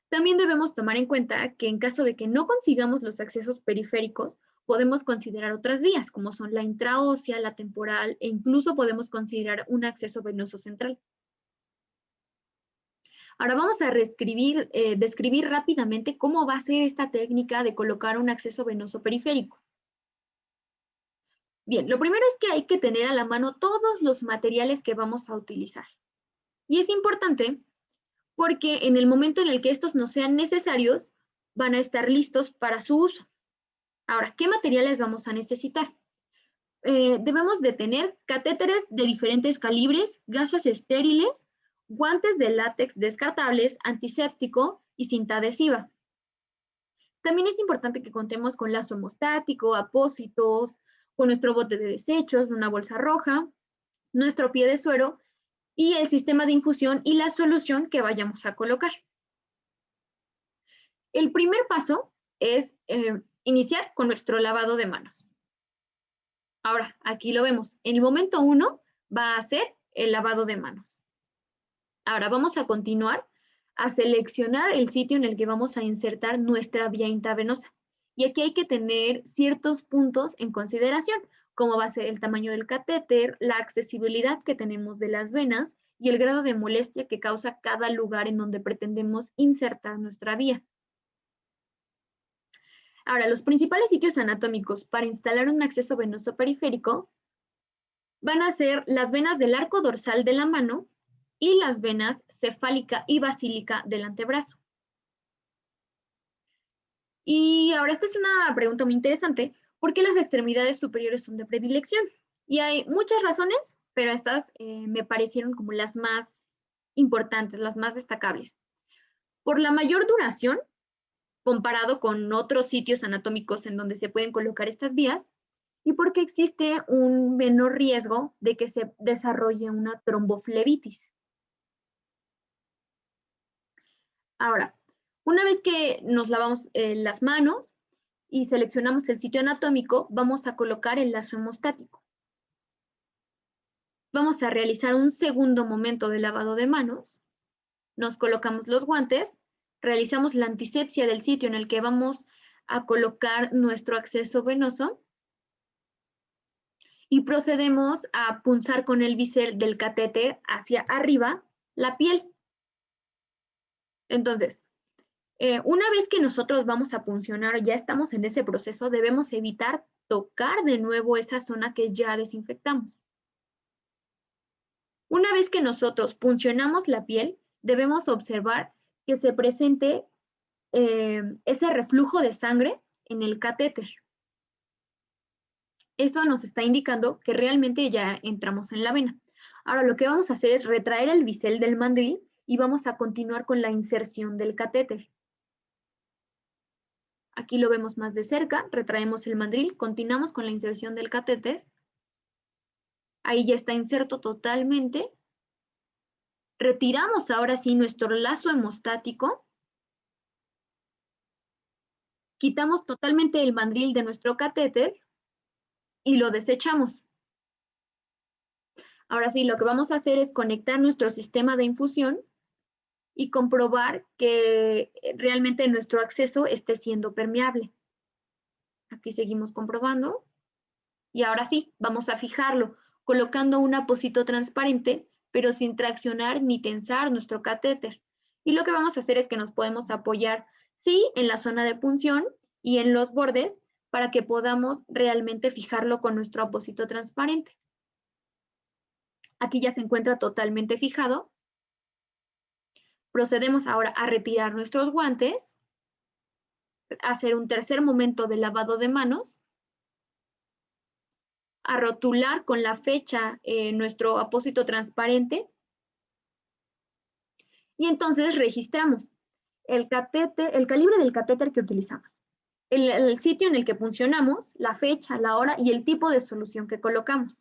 También debemos tomar en cuenta que en caso de que no consigamos los accesos periféricos, podemos considerar otras vías, como son la intraósea, la temporal, e incluso podemos considerar un acceso venoso central. Ahora vamos a describir rápidamente cómo va a ser esta técnica de colocar un acceso venoso periférico. Bien, lo primero es que hay que tener a la mano todos los materiales que vamos a utilizar. Y es importante porque en el momento en el que estos no sean necesarios, van a estar listos para su uso. Ahora, ¿qué materiales vamos a necesitar? Debemos de tener catéteres de diferentes calibres, gasas estériles, guantes de látex descartables, antiséptico y cinta adhesiva. También es importante que contemos con lazo hemostático, apósitos, con nuestro bote de desechos, una bolsa roja, nuestro pie de suero y el sistema de infusión y la solución que vayamos a colocar. El primer paso es iniciar con nuestro lavado de manos. Ahora, aquí lo vemos. En el momento 1 va a ser el lavado de manos. Ahora vamos a continuar a seleccionar el sitio en el que vamos a insertar nuestra vía intravenosa. Y aquí hay que tener ciertos puntos en consideración, como va a ser el tamaño del catéter, la accesibilidad que tenemos de las venas y el grado de molestia que causa cada lugar en donde pretendemos insertar nuestra vía. Ahora, los principales sitios anatómicos para instalar un acceso venoso periférico van a ser las venas del arco dorsal de la mano y las venas cefálica y basílica del antebrazo. Y ahora esta es una pregunta muy interesante, ¿por qué las extremidades superiores son de predilección? Y hay muchas razones, pero estas me parecieron como las más importantes, las más destacables. Por la mayor duración, comparado con otros sitios anatómicos en donde se pueden colocar estas vías, y porque existe un menor riesgo de que se desarrolle una tromboflebitis. Ahora, una vez que nos lavamos las manos y seleccionamos el sitio anatómico, vamos a colocar el lazo hemostático. Vamos a realizar un segundo momento de lavado de manos. Nos colocamos los guantes, realizamos la antisepsia del sitio en el que vamos a colocar nuestro acceso venoso y procedemos a punzar con el bisel del catéter hacia arriba la piel. Entonces, una vez que nosotros vamos a puncionar, ya estamos en ese proceso, debemos evitar tocar de nuevo esa zona que ya desinfectamos. Una vez que nosotros puncionamos la piel, debemos observar que se presente ese reflujo de sangre en el catéter. Eso nos está indicando que realmente ya entramos en la vena. Ahora lo que vamos a hacer es retraer el bisel del mandril y vamos a continuar con la inserción del catéter. Aquí lo vemos más de cerca, retraemos el mandril, continuamos con la inserción del catéter. Ahí ya está inserto totalmente. Retiramos ahora sí nuestro lazo hemostático. Quitamos totalmente el mandril de nuestro catéter y lo desechamos. Ahora sí, lo que vamos a hacer es conectar nuestro sistema de infusión y comprobar que realmente nuestro acceso esté siendo permeable. Aquí seguimos comprobando. Y ahora sí, vamos a fijarlo, colocando un apósito transparente, pero sin traccionar ni tensar nuestro catéter. Y lo que vamos a hacer es que nos podemos apoyar, sí, en la zona de punción y en los bordes, para que podamos realmente fijarlo con nuestro apósito transparente. Aquí ya se encuentra totalmente fijado. Procedemos ahora a retirar nuestros guantes, a hacer un tercer momento de lavado de manos, a rotular con la fecha nuestro apósito transparente y entonces registramos el calibre del catéter que utilizamos, el sitio en el que puncionamos, la fecha, la hora y el tipo de solución que colocamos.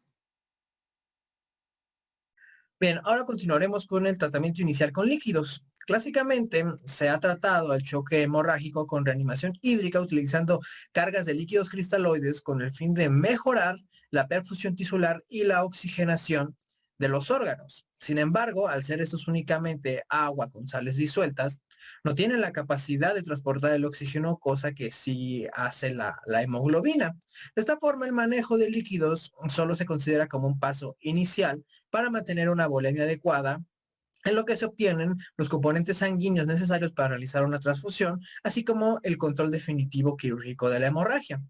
Bien, ahora continuaremos con el tratamiento inicial con líquidos. Clásicamente se ha tratado el choque hemorrágico con reanimación hídrica utilizando cargas de líquidos cristaloides con el fin de mejorar la perfusión tisular y la oxigenación de los órganos. Sin embargo, al ser estos únicamente agua con sales disueltas, no tienen la capacidad de transportar el oxígeno, cosa que sí hace la hemoglobina. De esta forma, el manejo de líquidos solo se considera como un paso inicial para mantener una volemia adecuada, en lo que se obtienen los componentes sanguíneos necesarios para realizar una transfusión, así como el control definitivo quirúrgico de la hemorragia.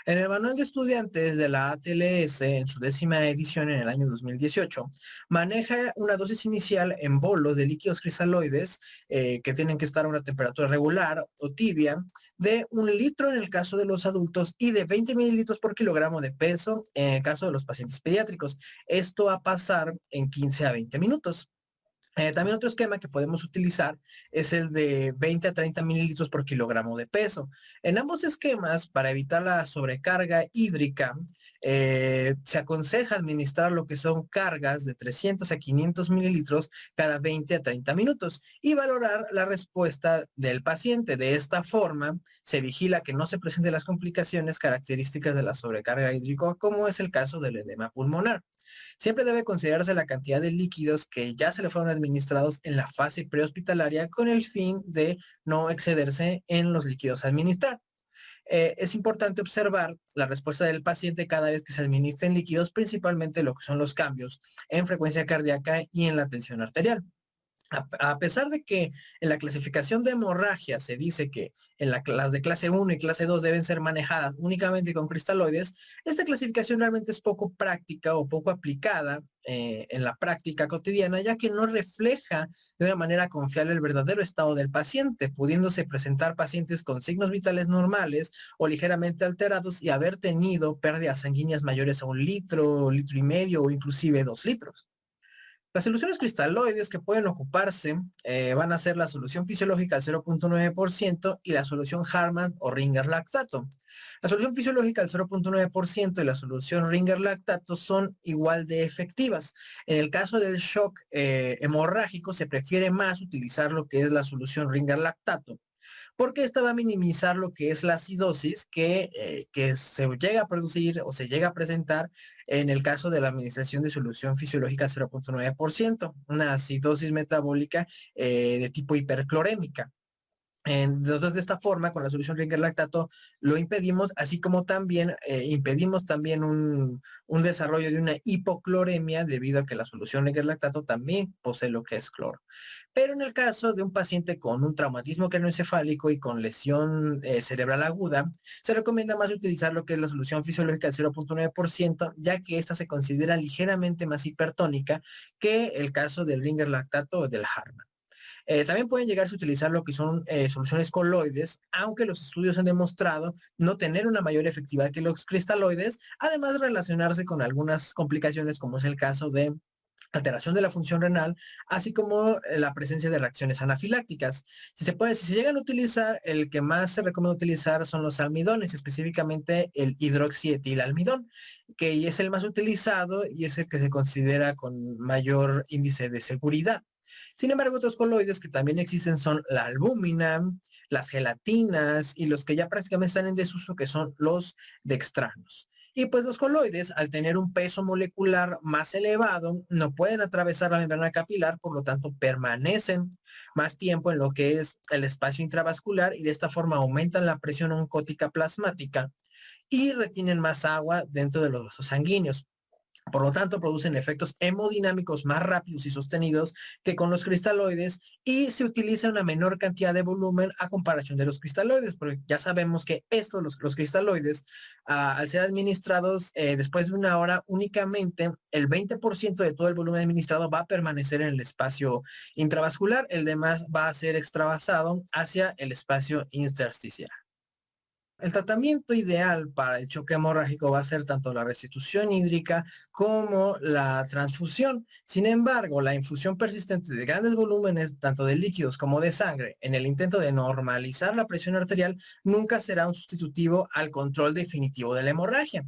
En el manual de estudiantes de la ATLS, en su 10ª edición en el año 2018, maneja una dosis inicial en bolos de líquidos cristaloides que tienen que estar a una temperatura regular o tibia, de 1 litro en el caso de los adultos y de 20 mililitros por kilogramo de peso en el caso de los pacientes pediátricos. Esto a pasar en 15 a 20 minutos. También otro esquema que podemos utilizar es el de 20 a 30 mililitros por kilogramo de peso. En ambos esquemas, para evitar la sobrecarga hídrica, se aconseja administrar lo que son cargas de 300 a 500 mililitros cada 20 a 30 minutos y valorar la respuesta del paciente. De esta forma, se vigila que no se presenten las complicaciones características de la sobrecarga hídrica, como es el caso del edema pulmonar. Siempre debe considerarse la cantidad de líquidos que ya se le fueron administrados en la fase prehospitalaria con el fin de no excederse en los líquidos a administrar. Es importante observar la respuesta del paciente cada vez que se administren líquidos, principalmente lo que son los cambios en frecuencia cardíaca y en la tensión arterial. A pesar de que en la clasificación de hemorragia se dice que las de clase 1 y clase 2 deben ser manejadas únicamente con cristaloides, esta clasificación realmente es poco práctica o poco aplicada en la práctica cotidiana, ya que no refleja de una manera confiable el verdadero estado del paciente, pudiéndose presentar pacientes con signos vitales normales o ligeramente alterados y haber tenido pérdidas sanguíneas mayores a 1 litro, litro y medio o inclusive 2 litros. Las soluciones cristaloides que pueden ocuparse van a ser la solución fisiológica al 0.9% y la solución Hartmann o Ringer lactato. La solución fisiológica al 0.9% y la solución Ringer lactato son igual de efectivas. En el caso del shock hemorrágico se prefiere más utilizar lo que es la solución Ringer lactato, porque esta va a minimizar lo que es la acidosis que se llega a producir o se llega a presentar en el caso de la administración de solución fisiológica 0.9%, una acidosis metabólica de tipo hiperclorémica. Entonces, de esta forma, con la solución Ringer lactato, lo impedimos, así como también impedimos también un desarrollo de una hipocloremia debido a que la solución Ringer lactato también posee lo que es cloro. Pero en el caso de un paciente con un traumatismo craneoencefálico y con lesión cerebral aguda, se recomienda más utilizar lo que es la solución fisiológica del 0.9%, ya que esta se considera ligeramente más hipertónica que el caso del Ringer lactato o del Hartmann. También pueden llegarse a utilizar lo que son soluciones coloides, aunque los estudios han demostrado no tener una mayor efectividad que los cristaloides, además de relacionarse con algunas complicaciones, como es el caso de alteración de la función renal, así como la presencia de reacciones anafilácticas. Si se llegan a utilizar, el que más se recomienda utilizar son los almidones, específicamente el hidroxietilalmidón, que es el más utilizado y es el que se considera con mayor índice de seguridad. Sin embargo, otros coloides que también existen son la albúmina, las gelatinas y los que ya prácticamente están en desuso, que son los dextranos. Y pues los coloides, al tener un peso molecular más elevado, no pueden atravesar la membrana capilar, por lo tanto permanecen más tiempo en lo que es el espacio intravascular y de esta forma aumentan la presión oncótica plasmática y retienen más agua dentro de los vasos sanguíneos. Por lo tanto, producen efectos hemodinámicos más rápidos y sostenidos que con los cristaloides y se utiliza una menor cantidad de volumen a comparación de los cristaloides, porque ya sabemos que los cristaloides, al ser administrados después de una hora, únicamente el 20% de todo el volumen administrado va a permanecer en el espacio intravascular, el demás va a ser extravasado hacia el espacio intersticial. El tratamiento ideal para el choque hemorrágico va a ser tanto la restitución hídrica como la transfusión. Sin embargo, la infusión persistente de grandes volúmenes, tanto de líquidos como de sangre, en el intento de normalizar la presión arterial, nunca será un sustitutivo al control definitivo de la hemorragia,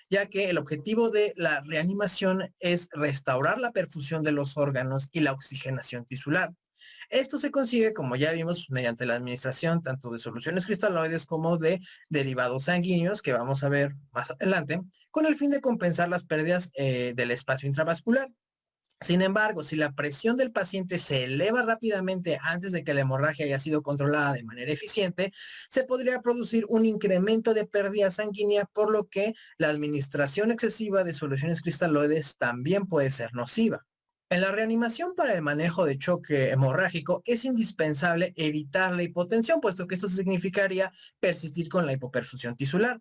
ya que el objetivo de la reanimación es restaurar la perfusión de los órganos y la oxigenación tisular. Esto se consigue, como ya vimos, mediante la administración tanto de soluciones cristaloides como de derivados sanguíneos, que vamos a ver más adelante, con el fin de compensar las pérdidas del espacio intravascular. Sin embargo, si la presión del paciente se eleva rápidamente antes de que la hemorragia haya sido controlada de manera eficiente, se podría producir un incremento de pérdida sanguínea, por lo que la administración excesiva de soluciones cristaloides también puede ser nociva. En la reanimación para el manejo de choque hemorrágico es indispensable evitar la hipotensión, puesto que esto significaría persistir con la hipoperfusión tisular,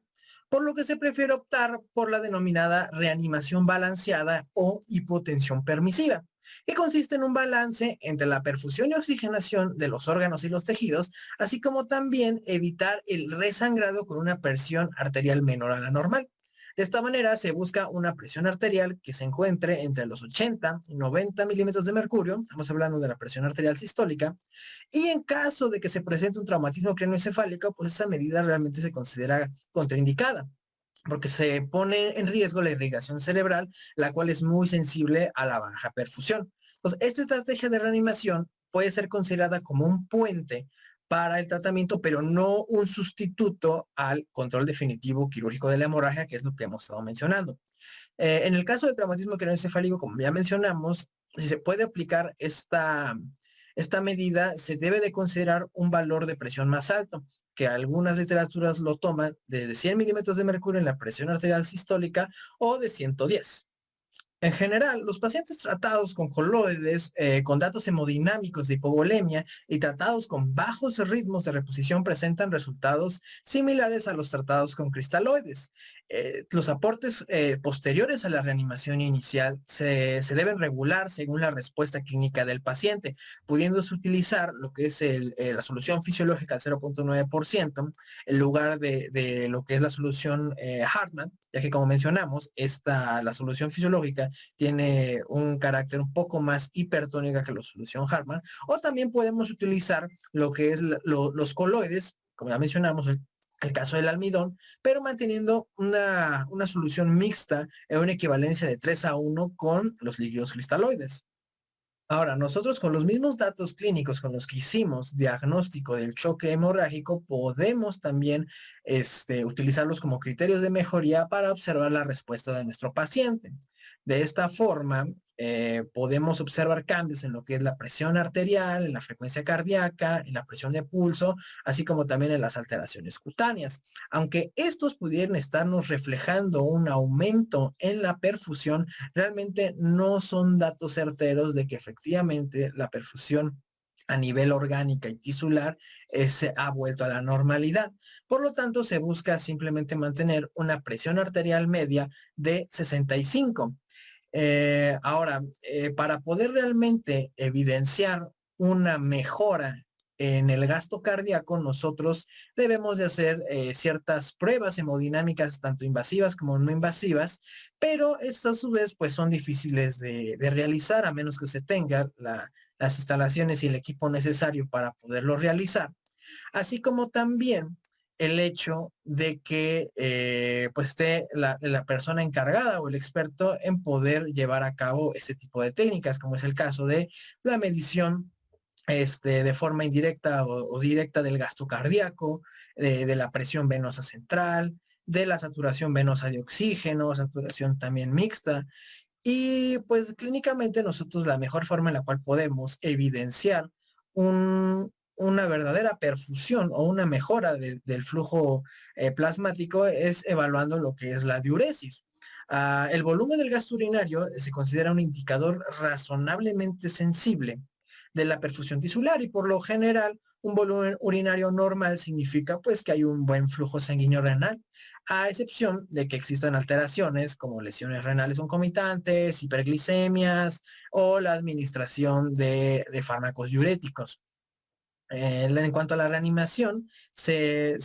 por lo que se prefiere optar por la denominada reanimación balanceada o hipotensión permisiva, que consiste en un balance entre la perfusión y oxigenación de los órganos y los tejidos, así como también evitar el resangrado con una presión arterial menor a la normal. De esta manera se busca una presión arterial que se encuentre entre los 80 y 90 milímetros de mercurio, estamos hablando de la presión arterial sistólica, y en caso de que se presente un traumatismo craneoencefálico, pues esa medida realmente se considera contraindicada, porque se pone en riesgo la irrigación cerebral, la cual es muy sensible a la baja perfusión. Entonces, esta estrategia de reanimación puede ser considerada como un puente para el tratamiento, pero no un sustituto al control definitivo quirúrgico de la hemorragia, que es lo que hemos estado mencionando. En el caso del traumatismo craneoencefálico, como ya mencionamos, si se puede aplicar esta medida, se debe de considerar un valor de presión más alto, que algunas literaturas lo toman desde 100 milímetros de mercurio en la presión arterial sistólica o de 110. En general, los pacientes tratados con coloides, con datos hemodinámicos de hipovolemia y tratados con bajos ritmos de reposición presentan resultados similares a los tratados con cristaloides. Los aportes posteriores a la reanimación inicial se deben regular según la respuesta clínica del paciente, pudiéndose utilizar lo que es la solución fisiológica al 0.9% en lugar de lo que es la solución Hartmann, ya que como mencionamos, la solución fisiológica tiene un carácter un poco más hipertónica que la solución Hartmann, o también podemos utilizar lo que es los coloides, como ya mencionamos, el caso del almidón, pero manteniendo una solución mixta en una equivalencia de 3:1 con los líquidos cristaloides. Ahora, nosotros con los mismos datos clínicos con los que hicimos diagnóstico del choque hemorrágico, podemos también utilizarlos como criterios de mejoría para observar la respuesta de nuestro paciente. De esta forma, podemos observar cambios en lo que es la presión arterial, en la frecuencia cardíaca, en la presión de pulso, así como también en las alteraciones cutáneas. Aunque estos pudieran estarnos reflejando un aumento en la perfusión, realmente no son datos certeros de que efectivamente la perfusión a nivel orgánica y tisular se ha vuelto a la normalidad. Por lo tanto, se busca simplemente mantener una presión arterial media de 65. Ahora, para poder realmente evidenciar una mejora en el gasto cardíaco, nosotros debemos de hacer ciertas pruebas hemodinámicas, tanto invasivas como no invasivas, pero estas a su vez pues son difíciles de realizar a menos que se tenga las instalaciones y el equipo necesario para poderlo realizar, así como también el hecho de que pues esté la persona encargada o el experto en poder llevar a cabo este tipo de técnicas, como es el caso de la medición de forma indirecta o directa del gasto cardíaco, de la presión venosa central, de la saturación venosa de oxígeno, saturación también mixta. Y pues clínicamente nosotros la mejor forma en la cual podemos evidenciar una verdadera perfusión o una mejora del flujo plasmático es evaluando lo que es la diuresis. El volumen del gasto urinario se considera un indicador razonablemente sensible de la perfusión tisular y por lo general un volumen urinario normal significa pues que hay un buen flujo sanguíneo renal, a excepción de que existan alteraciones como lesiones renales concomitantes, hiperglicemias o la administración de fármacos diuréticos. En cuanto a la reanimación, se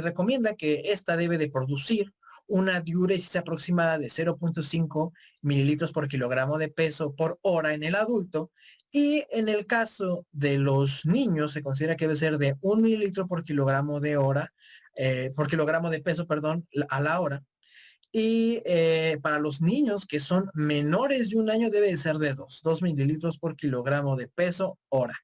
recomienda que esta debe de producir una diuresis aproximada de 0.5 mililitros por kilogramo de peso por hora en el adulto, y en el caso de los niños se considera que debe ser de 1 mililitro por kilogramo de hora, por kilogramo de peso, perdón, a la hora. Y para los niños que son menores de un año debe de ser de 2 mililitros por kilogramo de peso hora.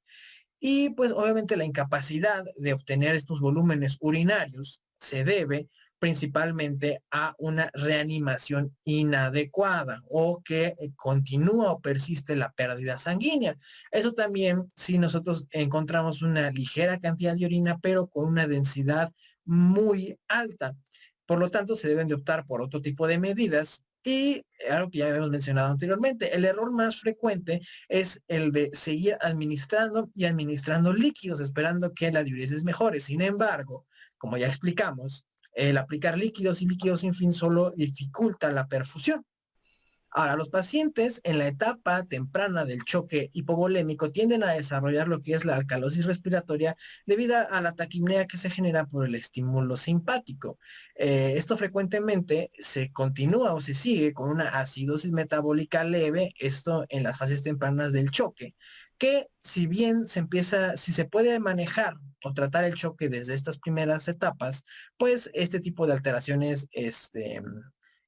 Y pues obviamente la incapacidad de obtener estos volúmenes urinarios se debe principalmente a una reanimación inadecuada o que continúa o persiste la pérdida sanguínea. Eso también si nosotros encontramos una ligera cantidad de orina, pero con una densidad muy alta. Por lo tanto, se deben de optar por otro tipo de medidas. Y algo que ya habíamos mencionado anteriormente, el error más frecuente es el de seguir administrando y administrando líquidos, esperando que la diuresis mejore. Sin embargo, como ya explicamos, el aplicar líquidos y líquidos sin fin solo dificulta la perfusión. Ahora, los pacientes en la etapa temprana del choque hipovolémico tienden a desarrollar lo que es la alcalosis respiratoria debido a la taquipnea que se genera por el estímulo simpático. Esto frecuentemente se continúa o se sigue con una acidosis metabólica leve, esto en las fases tempranas del choque, que si bien si se puede manejar o tratar el choque desde estas primeras etapas, pues este tipo de alteraciones,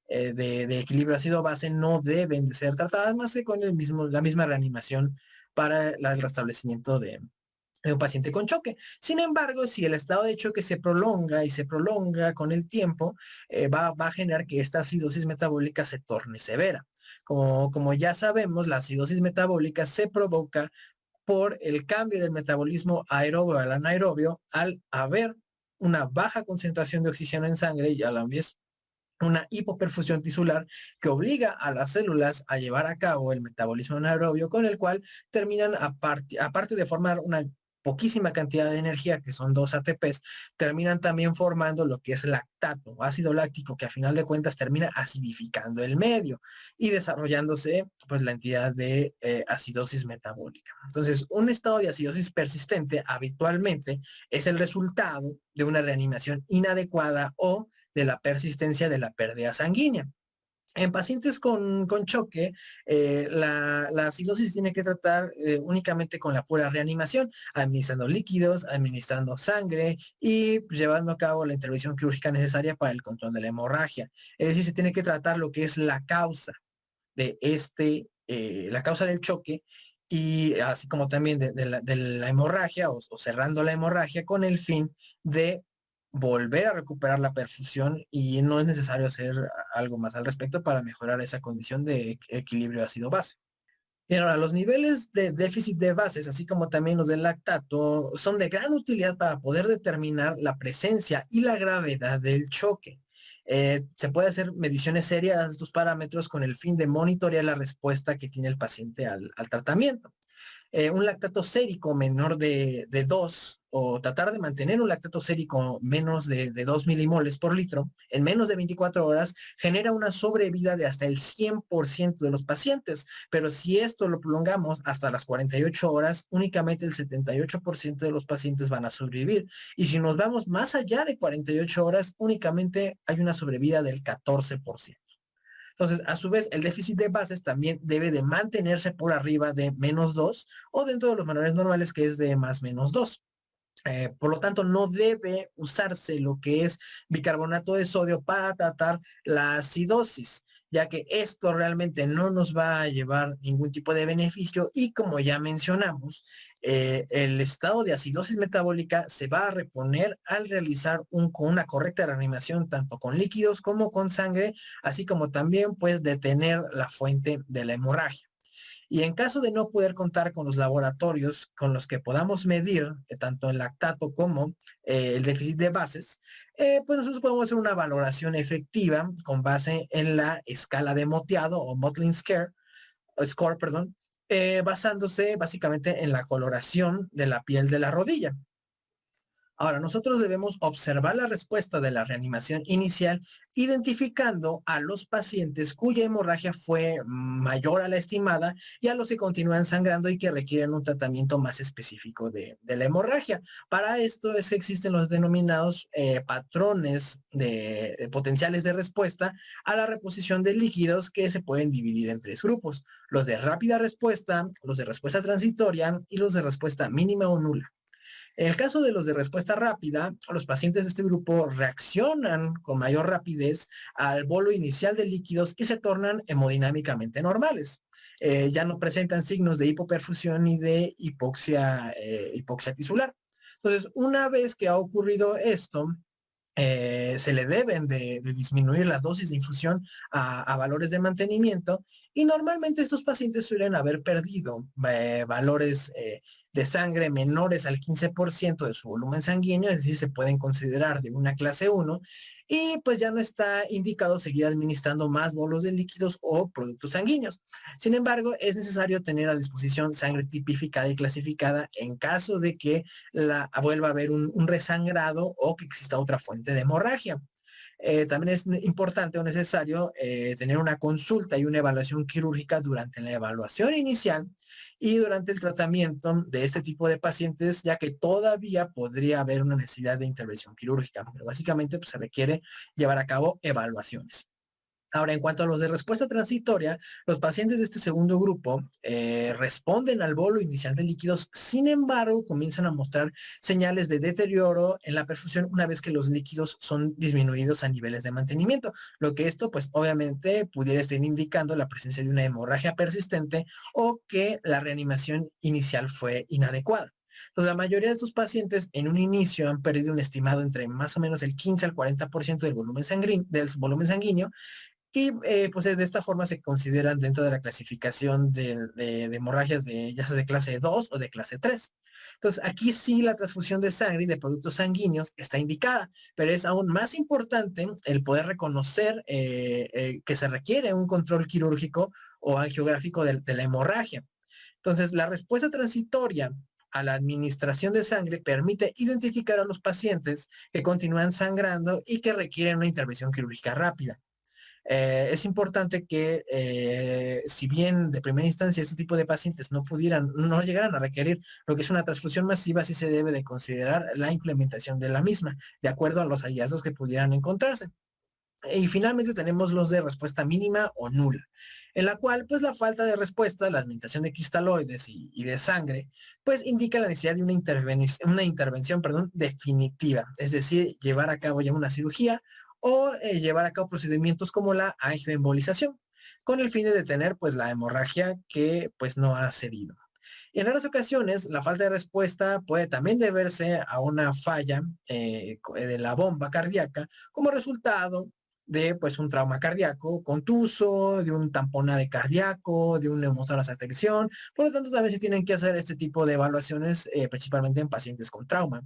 de equilibrio ácido-base no deben de ser tratadas más que con la misma reanimación para el restablecimiento de un paciente con choque. Sin embargo, si el estado de choque se prolonga y se prolonga con el tiempo, va a generar que esta acidosis metabólica se torne severa. Como ya sabemos, la acidosis metabólica se provoca por el cambio del metabolismo aerobio al anaerobio al haber una baja concentración de oxígeno en sangre y a la vez una hipoperfusión tisular que obliga a las células a llevar a cabo el metabolismo anaerobio, con el cual terminan, aparte de formar una poquísima cantidad de energía, que son 2 ATPs, terminan también formando lo que es lactato, ácido láctico, que a final de cuentas termina acidificando el medio y desarrollándose pues la entidad de acidosis metabólica. Entonces, un estado de acidosis persistente habitualmente es el resultado de una reanimación inadecuada o de la persistencia de la pérdida sanguínea. En pacientes con choque, la acidosis tiene que tratar únicamente con la pura reanimación, administrando líquidos, administrando sangre y pues, llevando a cabo la intervención quirúrgica necesaria para el control de la hemorragia. Es decir, se tiene que tratar lo que es la causa de la causa del choque, y así como también de la hemorragia o cerrando la hemorragia con el fin de volver a recuperar la perfusión, y no es necesario hacer algo más al respecto para mejorar esa condición de equilibrio ácido-base. Bien, ahora los niveles de déficit de bases, así como también los del lactato, son de gran utilidad para poder determinar la presencia y la gravedad del choque. Se puede hacer mediciones serias de estos parámetros con el fin de monitorear la respuesta que tiene el paciente al tratamiento. Un lactato sérico menor de 2 o tratar de mantener un lactato sérico menos de 2 milimoles por litro en menos de 24 horas genera una sobrevida de hasta el 100% de los pacientes, pero si esto lo prolongamos hasta las 48 horas, únicamente el 78% de los pacientes van a sobrevivir. Y si nos vamos más allá de 48 horas, únicamente hay una sobrevida del 14%. Entonces, a su vez, el déficit de bases también debe de mantenerse por arriba de -2 o dentro de los valores normales que es de +-2. Por lo tanto, no debe usarse lo que es bicarbonato de sodio para tratar la acidosis, ya que esto realmente no nos va a llevar ningún tipo de beneficio y como ya mencionamos, el estado de acidosis metabólica se va a reponer al realizar con una correcta reanimación tanto con líquidos como con sangre, así como también pues detener la fuente de la hemorragia. Y en caso de no poder contar con los laboratorios con los que podamos medir tanto el lactato como el déficit de bases, pues nosotros podemos hacer una valoración efectiva con base en la escala de moteado o Mottling Score, perdón, basándose básicamente en la coloración de la piel de la rodilla. Ahora, nosotros debemos observar la respuesta de la reanimación inicial, identificando a los pacientes cuya hemorragia fue mayor a la estimada y a los que continúan sangrando y que requieren un tratamiento más específico de la hemorragia. Para esto existen los denominados patrones de potenciales de respuesta a la reposición de líquidos que se pueden dividir en 3 grupos: los de rápida respuesta, los de respuesta transitoria y los de respuesta mínima o nula. En el caso de los de respuesta rápida, los pacientes de este grupo reaccionan con mayor rapidez al bolo inicial de líquidos y se tornan hemodinámicamente normales. Ya no presentan signos de hipoperfusión ni de hipoxia tisular. Entonces, una vez que ha ocurrido esto, se le deben de disminuir la dosis de infusión a valores de mantenimiento y normalmente estos pacientes suelen haber perdido valores de sangre menores al 15% de su volumen sanguíneo, es decir, se pueden considerar de una clase 1 y pues ya no está indicado seguir administrando más bolos de líquidos o productos sanguíneos. Sin embargo, es necesario tener a disposición sangre tipificada y clasificada en caso de que vuelva a haber un resangrado o que exista otra fuente de hemorragia. También es importante o necesario tener una consulta y una evaluación quirúrgica durante la evaluación inicial y durante el tratamiento de este tipo de pacientes, ya que todavía podría haber una necesidad de intervención quirúrgica, pero básicamente pues, se requiere llevar a cabo evaluaciones. Ahora, en cuanto a los de respuesta transitoria, los pacientes de este segundo grupo responden al bolo inicial de líquidos, sin embargo, comienzan a mostrar señales de deterioro en la perfusión una vez que los líquidos son disminuidos a niveles de mantenimiento, lo que esto, pues, obviamente pudiera estar indicando la presencia de una hemorragia persistente o que la reanimación inicial fue inadecuada. Entonces, la mayoría de estos pacientes en un inicio han perdido un estimado entre más o menos el 15 al 40% del volumen sanguíneo y pues de esta forma se consideran dentro de la clasificación de hemorragias ya sea de clase 2 o de clase 3. Entonces, aquí sí la transfusión de sangre y de productos sanguíneos está indicada, pero es aún más importante el poder reconocer que se requiere un control quirúrgico o angiográfico de la hemorragia. Entonces, la respuesta transitoria a la administración de sangre permite identificar a los pacientes que continúan sangrando y que requieren una intervención quirúrgica rápida. Es importante que si bien de primera instancia este tipo de pacientes no llegaran a requerir lo que es una transfusión masiva, sí se debe de considerar la implementación de la misma, de acuerdo a los hallazgos que pudieran encontrarse. Y finalmente tenemos los de respuesta mínima o nula, en la cual pues la falta de respuesta, la administración de cristaloides y de sangre, pues indica la necesidad de una intervención, definitiva, es decir, llevar a cabo ya una cirugía o llevar a cabo procedimientos como la angioembolización, con el fin de detener pues la hemorragia que pues no ha cedido. Y en raras ocasiones, la falta de respuesta puede también deberse a una falla de la bomba cardíaca como resultado de pues un trauma cardíaco contuso, de un tamponade cardíaco, de un neumotórax a tracción. Por lo tanto, también se tienen que hacer este tipo de evaluaciones, principalmente en pacientes con trauma.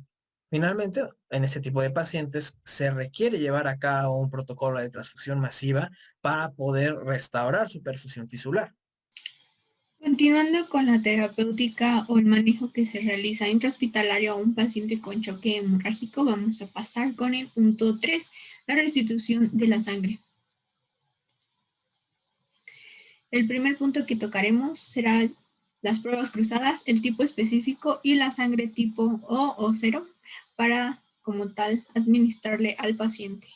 Finalmente, en este tipo de pacientes se requiere llevar a cabo un protocolo de transfusión masiva para poder restaurar su perfusión tisular. Continuando con la terapéutica o el manejo que se realiza intrahospitalario a un paciente con choque hemorrágico, vamos a pasar con el punto 3, la restitución de la sangre. El primer punto que tocaremos será las pruebas cruzadas, el tipo específico y la sangre tipo O o 0 para, como tal, administrarle al paciente.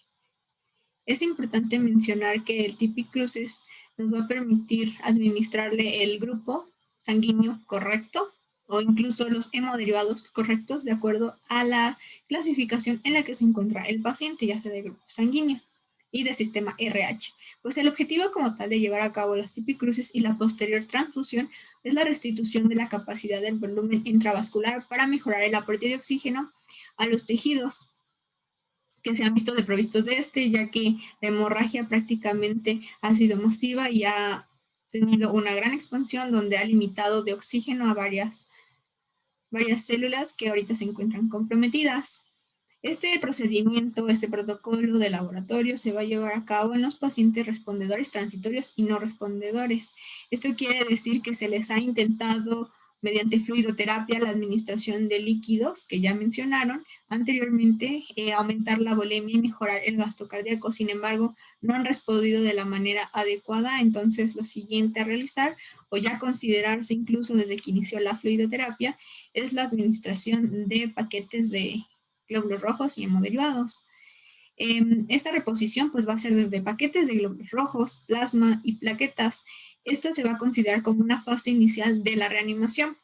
Es importante mencionar que el TIPI-Cruces nos va a permitir administrarle el grupo sanguíneo correcto o incluso los hemoderivados correctos de acuerdo a la clasificación en la que se encuentra el paciente, ya sea de grupo sanguíneo y de sistema RH. Pues el objetivo como tal de llevar a cabo las TIPI-Cruces y la posterior transfusión es la restitución de la capacidad del volumen intravascular para mejorar el aporte de oxígeno a los tejidos que se han visto desprovistos de ya que la hemorragia prácticamente ha sido masiva y ha tenido una gran expansión donde ha limitado de oxígeno a varias células que ahorita se encuentran comprometidas. Este procedimiento, este protocolo de laboratorio se va a llevar a cabo en los pacientes respondedores transitorios y no respondedores. Esto quiere decir que se les ha intentado mediante fluidoterapia, la administración de líquidos que ya mencionaron anteriormente, aumentar la volemia y mejorar el gasto cardíaco. Sin embargo, no han respondido de la manera adecuada. Entonces, lo siguiente a realizar o ya considerarse incluso desde que inició la fluidoterapia es la administración de paquetes de glóbulos rojos y hemoderivados. Esta reposición pues va a ser desde paquetes de glóbulos rojos, plasma y plaquetas. Esta se va a considerar como una fase inicial de la reanimación.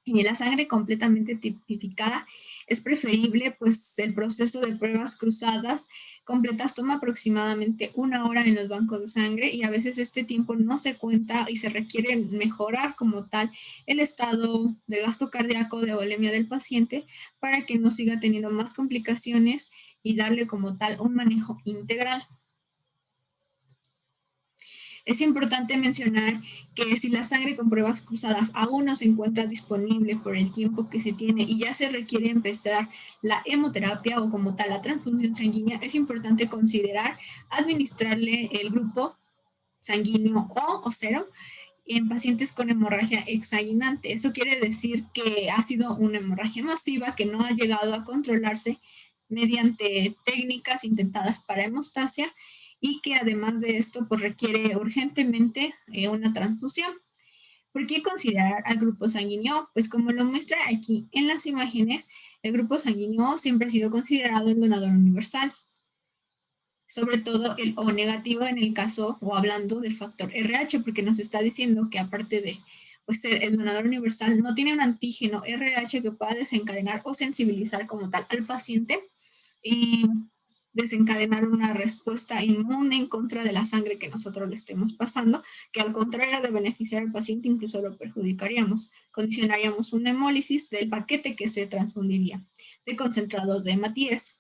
Y la sangre completamente tipificada es preferible, pues el proceso de pruebas cruzadas completas toma aproximadamente 1 hora en los bancos de sangre y a veces este tiempo no se cuenta y se requiere mejorar como tal el estado de gasto cardíaco, de volemia del paciente para que no siga teniendo más complicaciones y darle como tal un manejo integral. Es importante mencionar que si la sangre con pruebas cruzadas aún no se encuentra disponible por el tiempo que se tiene y ya se requiere empezar la hemoterapia o como tal la transfusión sanguínea, es importante considerar administrarle el grupo sanguíneo O o 0 en pacientes con hemorragia exsanguinante. Esto quiere decir que ha sido una hemorragia masiva que no ha llegado a controlarse mediante técnicas intentadas para hemostasia y que además de esto pues requiere urgentemente una transfusión. ¿Por qué considerar al grupo sanguíneo? Pues como lo muestra aquí en las imágenes, el grupo sanguíneo siempre ha sido considerado el donador universal, sobre todo el O negativo en el caso o hablando del factor RH, porque nos está diciendo que aparte de pues, ser el donador universal, no tiene un antígeno RH que pueda desencadenar o sensibilizar como tal al paciente y desencadenar una respuesta inmune en contra de la sangre que nosotros le estemos pasando, que al contrario de beneficiar al paciente, incluso lo perjudicaríamos. Condicionaríamos una hemólisis del paquete que se transfundiría de concentrados de hematíes.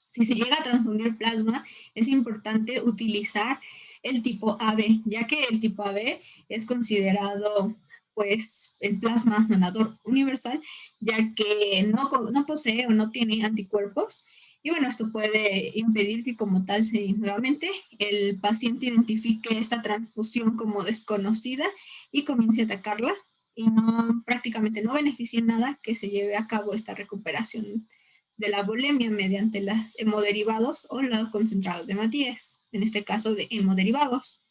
Si se llega a transfundir plasma, es importante utilizar el tipo AB, ya que el tipo AB es considerado pues el plasma donador universal, ya que no posee o no tiene anticuerpos. Y bueno, esto puede impedir que como tal nuevamente el paciente identifique esta transfusión como desconocida y comience a atacarla y prácticamente no beneficie nada que se lleve a cabo esta recuperación de la volemia mediante los hemoderivados o los concentrados de hematíes, en este caso de hemoderivados.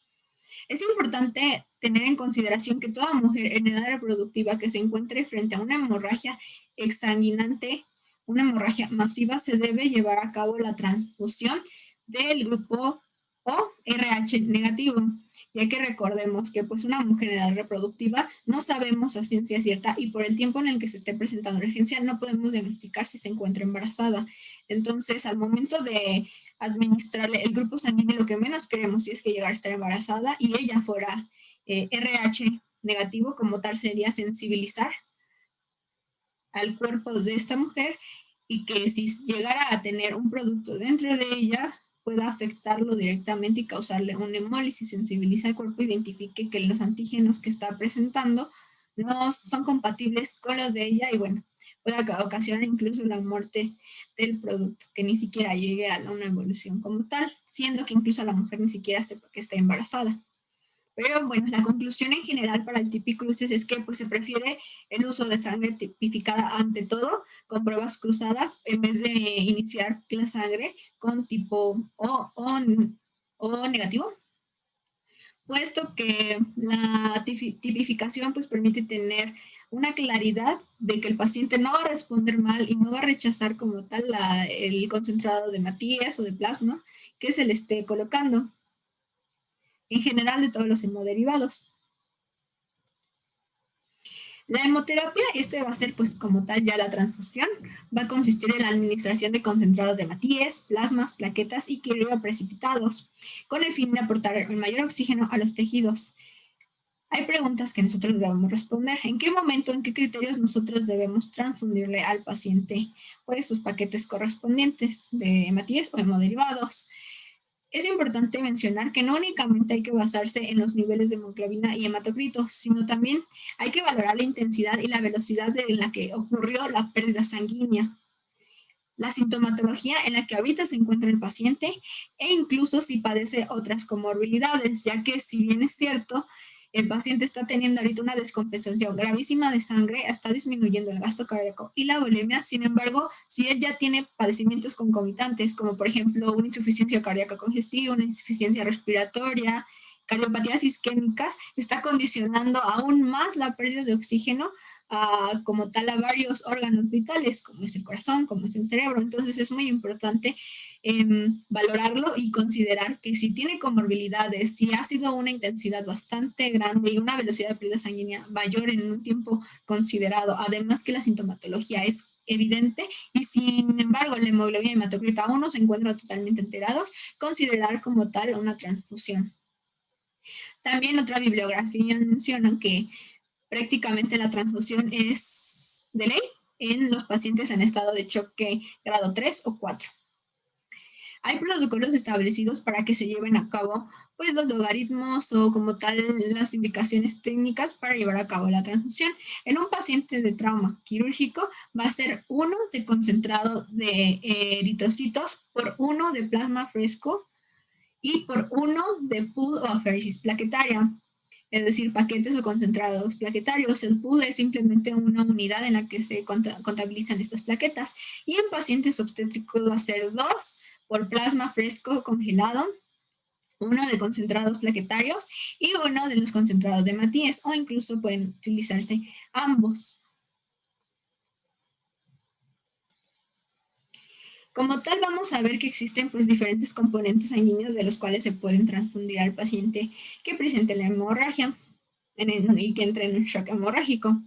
Es importante tener en consideración que toda mujer en edad reproductiva que se encuentre frente a una hemorragia exsanguinante, una hemorragia masiva, se debe llevar a cabo la transfusión del grupo O RH negativo, ya que recordemos que pues una mujer en edad reproductiva no sabemos a ciencia cierta y por el tiempo en el que se esté presentando urgencia no podemos diagnosticar si se encuentra embarazada. Entonces, al momento de administrarle el grupo sanguíneo, lo que menos queremos si es que llegara a estar embarazada y ella fuera RH negativo, como tal sería sensibilizar al cuerpo de esta mujer y que si llegara a tener un producto dentro de ella, pueda afectarlo directamente y causarle una hemólisis, sensibiliza al cuerpo, identifique que los antígenos que está presentando no son compatibles con los de ella y bueno, puede ocasionar incluso la muerte del producto, que ni siquiera llegue a una evolución como tal, siendo que incluso la mujer ni siquiera sepa que está embarazada. Pero bueno, la conclusión en general para el tipicruces es que pues, se prefiere el uso de sangre tipificada ante todo, con pruebas cruzadas, en vez de iniciar la sangre con tipo O negativo, puesto que la tipificación pues, permite tener una claridad de que el paciente no va a responder mal y no va a rechazar como tal el concentrado de Matías o de plasma que se le esté colocando, en general de todos los hemoderivados. La hemoterapia, va a ser pues como tal ya la transfusión, va a consistir en la administración de concentrados de Matías, plasmas, plaquetas y crioprecipitados, con el fin de aportar el mayor oxígeno a los tejidos. Hay preguntas que nosotros debemos responder. ¿En qué momento, en qué criterios nosotros debemos transfundirle al paciente pues sus paquetes correspondientes de hematíes o hemoderivados? Es importante mencionar que no únicamente hay que basarse en los niveles de hemoglobina y hematocritos, sino también hay que valorar la intensidad y la velocidad en la que ocurrió la pérdida sanguínea, la sintomatología en la que ahorita se encuentra el paciente e incluso si padece otras comorbilidades, ya que si bien es cierto, el paciente está teniendo ahorita una descompensación gravísima de sangre, está disminuyendo el gasto cardíaco y la volemia. Sin embargo, si él ya tiene padecimientos concomitantes, como por ejemplo una insuficiencia cardíaca congestiva, una insuficiencia respiratoria, cardiopatías isquémicas, está condicionando aún más la pérdida de oxígeno como tal a varios órganos vitales, como es el corazón, como es el cerebro. Entonces es muy importante valorarlo y considerar que si tiene comorbilidades, si ha sido una intensidad bastante grande y una velocidad de pérdida sanguínea mayor en un tiempo considerado, además que la sintomatología es evidente y sin embargo la hemoglobina y hematocrito aún no se encuentran totalmente alterados, considerar como tal una transfusión. También otra bibliografía menciona que prácticamente la transfusión es de ley en los pacientes en estado de choque grado 3 o 4. Hay protocolos establecidos para que se lleven a cabo pues, los logaritmos o como tal las indicaciones técnicas para llevar a cabo la transfusión. En un paciente de trauma quirúrgico va a ser 1 de concentrado de eritrocitos por 1 de plasma fresco y por 1 de pool o aféresis plaquetaria, es decir, paquetes o concentrados plaquetarios. El pool es simplemente una unidad en la que se contabilizan estas plaquetas. Y en pacientes obstétricos va a ser 2 por plasma fresco congelado, 1 de concentrados plaquetarios y 1 de los concentrados de Matías, o incluso pueden utilizarse ambos. Como tal, vamos a ver que existen pues, diferentes componentes sanguíneos de los cuales se pueden transfundir al paciente que presente la hemorragia y que entre en un shock hemorrágico.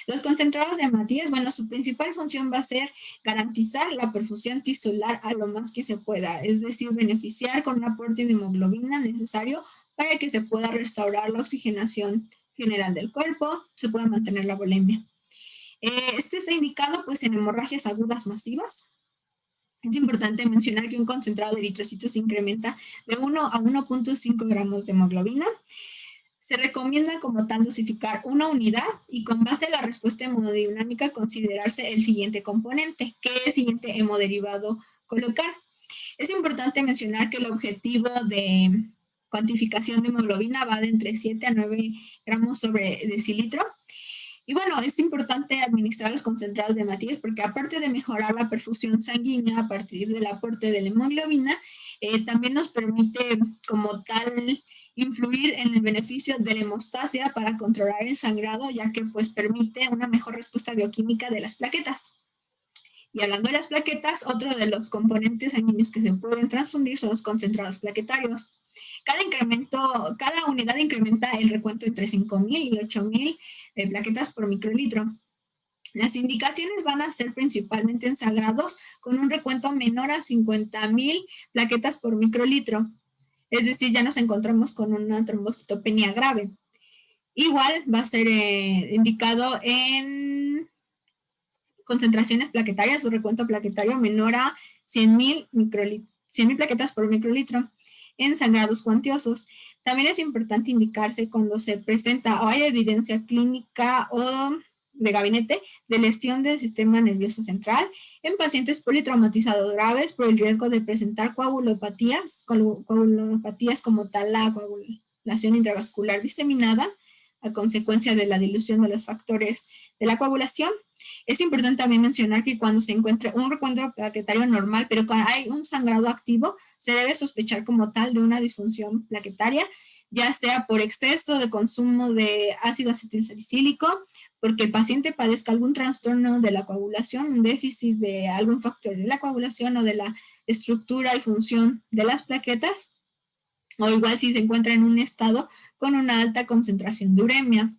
Los concentrados de Matías, bueno, su principal función va a ser garantizar la perfusión tisular a lo más que se pueda, es decir, beneficiar con un aporte de hemoglobina necesario para que se pueda restaurar la oxigenación general del cuerpo, se pueda mantener la volemia. Este está indicado pues, en hemorragias agudas masivas. Es importante mencionar que un concentrado de eritrocitos se incrementa de 1 a 1.5 gramos de hemoglobina. Se recomienda como tal dosificar una unidad y con base a la respuesta hemodinámica considerarse el siguiente componente, que es el siguiente hemodderivado colocar. Es importante mencionar que el objetivo de cuantificación de hemoglobina va de entre 7 a 9 gramos sobre decilitro. Y bueno, es importante administrar los concentrados de Matías porque aparte de mejorar la perfusión sanguínea a partir del aporte de la hemoglobina, también nos permite como tal influir en el beneficio de la hemostasia para controlar el sangrado, ya que pues permite una mejor respuesta bioquímica de las plaquetas. Y hablando de las plaquetas, otro de los componentes sanguíneos que se pueden transfundir son los concentrados plaquetarios. Cada unidad incrementa el recuento entre 5.000 y 8.000 plaquetas por microlitro. Las indicaciones van a ser principalmente en sagrados con un recuento menor a 50.000 plaquetas por microlitro. Es decir, ya nos encontramos con una trombocitopenia grave. Igual va a ser indicado en concentraciones plaquetarias o recuento plaquetario menor a 100.000 100.000 plaquetas por microlitro en sangrados cuantiosos. También es importante indicarse cuando se presenta o hay evidencia clínica o de gabinete de lesión del sistema nervioso central en pacientes politraumatizados graves por el riesgo de presentar coagulopatías como tal la coagulación intravascular diseminada a consecuencia de la dilución de los factores de la coagulación. Es importante también mencionar que cuando se encuentre un recuento plaquetario normal, pero cuando hay un sangrado activo, se debe sospechar como tal de una disfunción plaquetaria, ya sea por exceso de consumo de ácido acetilsalicílico, porque el paciente padezca algún trastorno de la coagulación, un déficit de algún factor de la coagulación o de la estructura y función de las plaquetas, o igual si se encuentra en un estado con una alta concentración de uremia.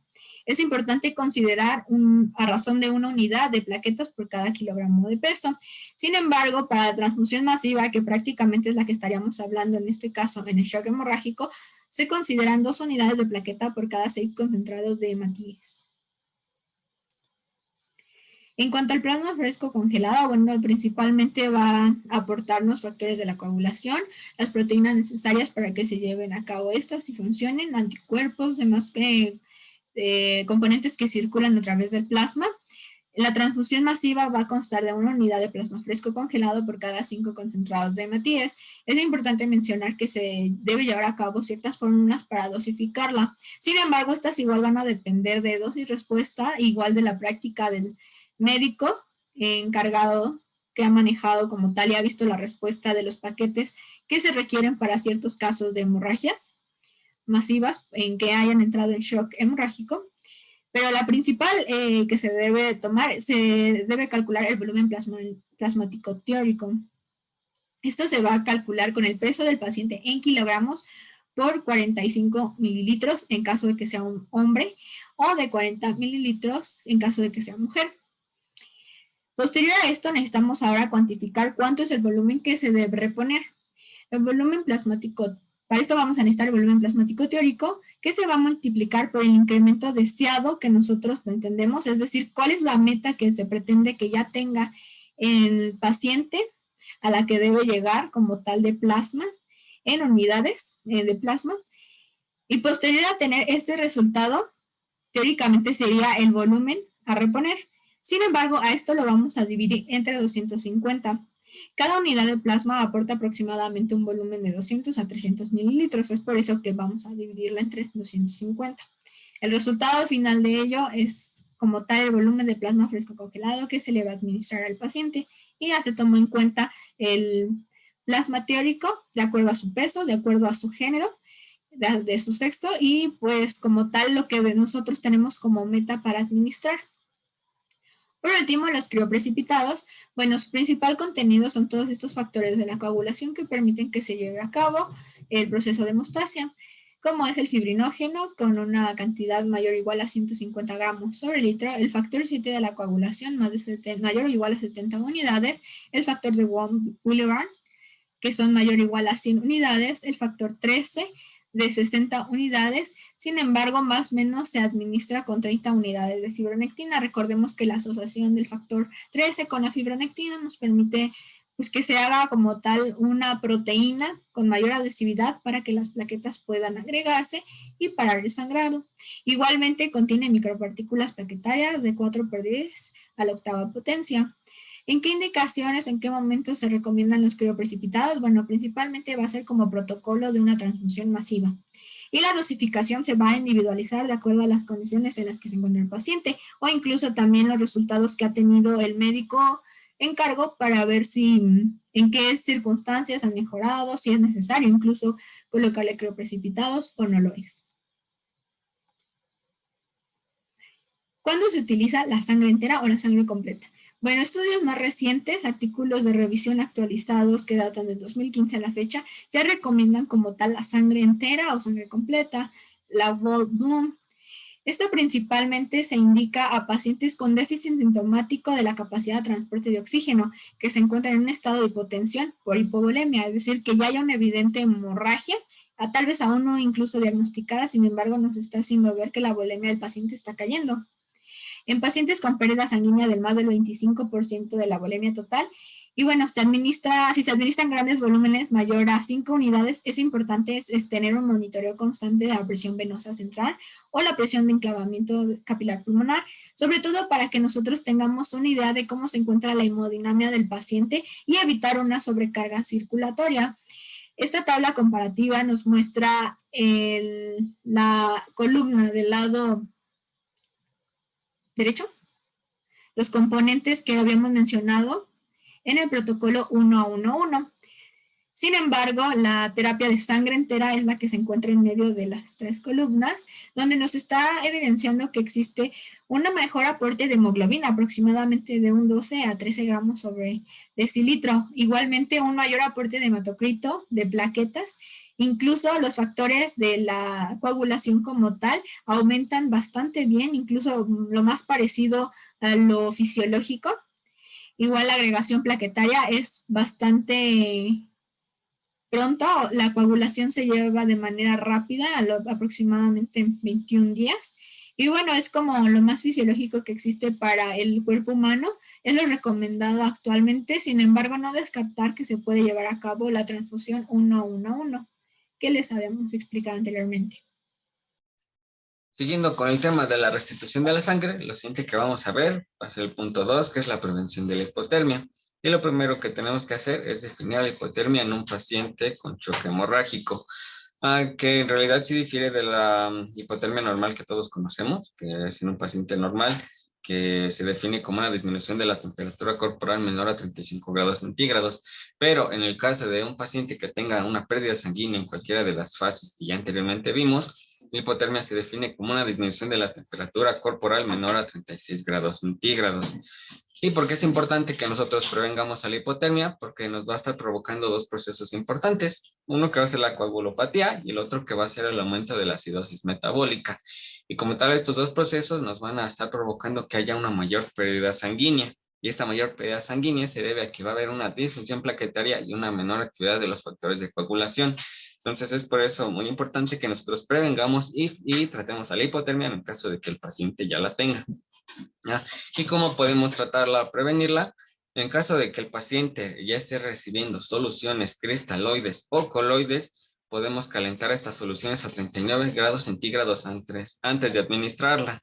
Es importante considerar a razón de 1 unidad de plaquetas por cada kilogramo de peso. Sin embargo, para la transfusión masiva, que prácticamente es la que estaríamos hablando en este caso en el shock hemorrágico, se consideran 2 unidades de plaqueta por cada 6 concentrados de hematíes. En cuanto al plasma fresco congelado, bueno, principalmente va a aportarnos factores de la coagulación, las proteínas necesarias para que se lleven a cabo estas y funcionen, anticuerpos, demás componentes que circulan a través del plasma. La transfusión masiva va a constar de 1 unidad de plasma fresco congelado por cada 5 concentrados de hematíes. Es importante mencionar que se debe llevar a cabo ciertas fórmulas para dosificarla. Sin embargo, estas igual van a depender de dosis respuesta, igual de la práctica del médico encargado que ha manejado como tal y ha visto la respuesta de los paquetes que se requieren para ciertos casos de hemorragias masivas en que hayan entrado en shock hemorrágico. Pero la principal que se debe tomar, se debe calcular el volumen plasmático teórico. Esto se va a calcular con el peso del paciente en kilogramos por 45 mililitros en caso de que sea un hombre o de 40 mililitros en caso de que sea mujer. Posterior a esto, necesitamos ahora cuantificar cuánto es el volumen que se debe reponer. El volumen plasmático, para esto vamos a necesitar el volumen plasmático teórico, que se va a multiplicar por el incremento deseado que nosotros entendemos, es decir, cuál es la meta que se pretende que ya tenga el paciente a la que debe llegar como tal de plasma, en unidades de plasma. Y posterior a tener este resultado, teóricamente sería el volumen a reponer. Sin embargo, a esto lo vamos a dividir entre 250. Cada unidad de plasma aporta aproximadamente un volumen de 200 a 300 mililitros. Es por eso que vamos a dividirla entre 250. El resultado final de ello es como tal el volumen de plasma fresco congelado que se le va a administrar al paciente. Y ya se tomó en cuenta el plasma teórico de acuerdo a su peso, de acuerdo a su género, de su sexo y pues como tal lo que nosotros tenemos como meta para administrar. Por último, los crioprecipitados, bueno, su principal contenido son todos estos factores de la coagulación que permiten que se lleve a cabo el proceso de hemostasia, como es el fibrinógeno con una cantidad mayor o igual a 150 gramos sobre litro, el factor 7 de la coagulación mayor o igual a 70 unidades, el factor de Willebrand, que son mayor o igual a 100 unidades, el factor 13 de 60 unidades, sin embargo, más o menos se administra con 30 unidades de fibronectina. Recordemos que la asociación del factor 13 con la fibronectina nos permite pues, que se haga como tal una proteína con mayor adhesividad para que las plaquetas puedan agregarse y parar el sangrado. Igualmente contiene micropartículas plaquetarias de 4×10 a la octava potencia. ¿En qué indicaciones, en qué momentos se recomiendan los crioprecipitados? Bueno, principalmente va a ser como protocolo de una transfusión masiva. Y la dosificación se va a individualizar de acuerdo a las condiciones en las que se encuentra el paciente o incluso también los resultados que ha tenido el médico en cargo para ver si en qué circunstancias han mejorado, si es necesario incluso colocarle crioprecipitados o no lo es. ¿Cuándo se utiliza la sangre entera o la sangre completa? Bueno, estudios más recientes, artículos de revisión actualizados que datan del 2015 a la fecha, ya recomiendan como tal la sangre entera o sangre completa, la Whole Blood. Esto principalmente se indica a pacientes con déficit sintomático de la capacidad de transporte de oxígeno, que se encuentran en un estado de hipotensión por hipovolemia, es decir, que ya haya una evidente hemorragia, tal vez aún no incluso diagnosticada, sin embargo nos está haciendo ver que la volemia del paciente está cayendo. En pacientes con pérdida sanguínea del más del 25% de la volemia total Y bueno, si se administran grandes volúmenes mayor a 5 unidades, es importante tener un monitoreo constante de la presión venosa central o la presión de enclavamiento capilar pulmonar, sobre todo para que nosotros tengamos una idea de cómo se encuentra la hemodinamia del paciente y evitar una sobrecarga circulatoria. Esta tabla comparativa nos muestra la columna del lado derecho, los componentes que habíamos mencionado en el protocolo 1-1-1. Sin embargo, la terapia de sangre entera es la que se encuentra en medio de las tres columnas, donde nos está evidenciando que existe un mejor aporte de hemoglobina, aproximadamente de un 12 a 13 gramos sobre decilitro. Igualmente, un mayor aporte de hematocrito, de plaquetas. Incluso los factores de la coagulación como tal aumentan bastante bien, incluso lo más parecido a lo fisiológico. Igual la agregación plaquetaria es bastante pronto, la coagulación se lleva de manera rápida, aproximadamente 21 días. Y bueno, es como lo más fisiológico que existe para el cuerpo humano, es lo recomendado actualmente, sin embargo, no descartar que se puede llevar a cabo la transfusión 1-1-1, que les habíamos explicado anteriormente. Siguiendo con el tema de la restitución de la sangre, lo siguiente que vamos a ver va a ser el punto 2, que es la prevención de la hipotermia. Y lo primero que tenemos que hacer es definir la hipotermia en un paciente con choque hemorrágico, que en realidad sí difiere de la hipotermia normal que todos conocemos, que es en un paciente normal, que se define como una disminución de la temperatura corporal menor a 35 grados centígrados. Pero en el caso de un paciente que tenga una pérdida sanguínea en cualquiera de las fases que ya anteriormente vimos, la hipotermia se define como una disminución de la temperatura corporal menor a 36 grados centígrados. ¿Y por qué es importante que nosotros prevengamos a la hipotermia? Porque nos va a estar provocando dos procesos importantes. Uno que va a ser la coagulopatía y el otro que va a ser el aumento de la acidosis metabólica. Y como tal, estos dos procesos nos van a estar provocando que haya una mayor pérdida sanguínea. Y esta mayor pérdida sanguínea se debe a que va a haber una disfunción plaquetaria y una menor actividad de los factores de coagulación. Entonces es por eso muy importante que nosotros prevengamos y tratemos a la hipotermia en el caso de que el paciente ya la tenga. ¿Ya? ¿Y cómo podemos tratarla o prevenirla? En caso de que el paciente ya esté recibiendo soluciones cristaloides o coloides, podemos calentar estas soluciones a 39 grados centígrados antes de administrarla.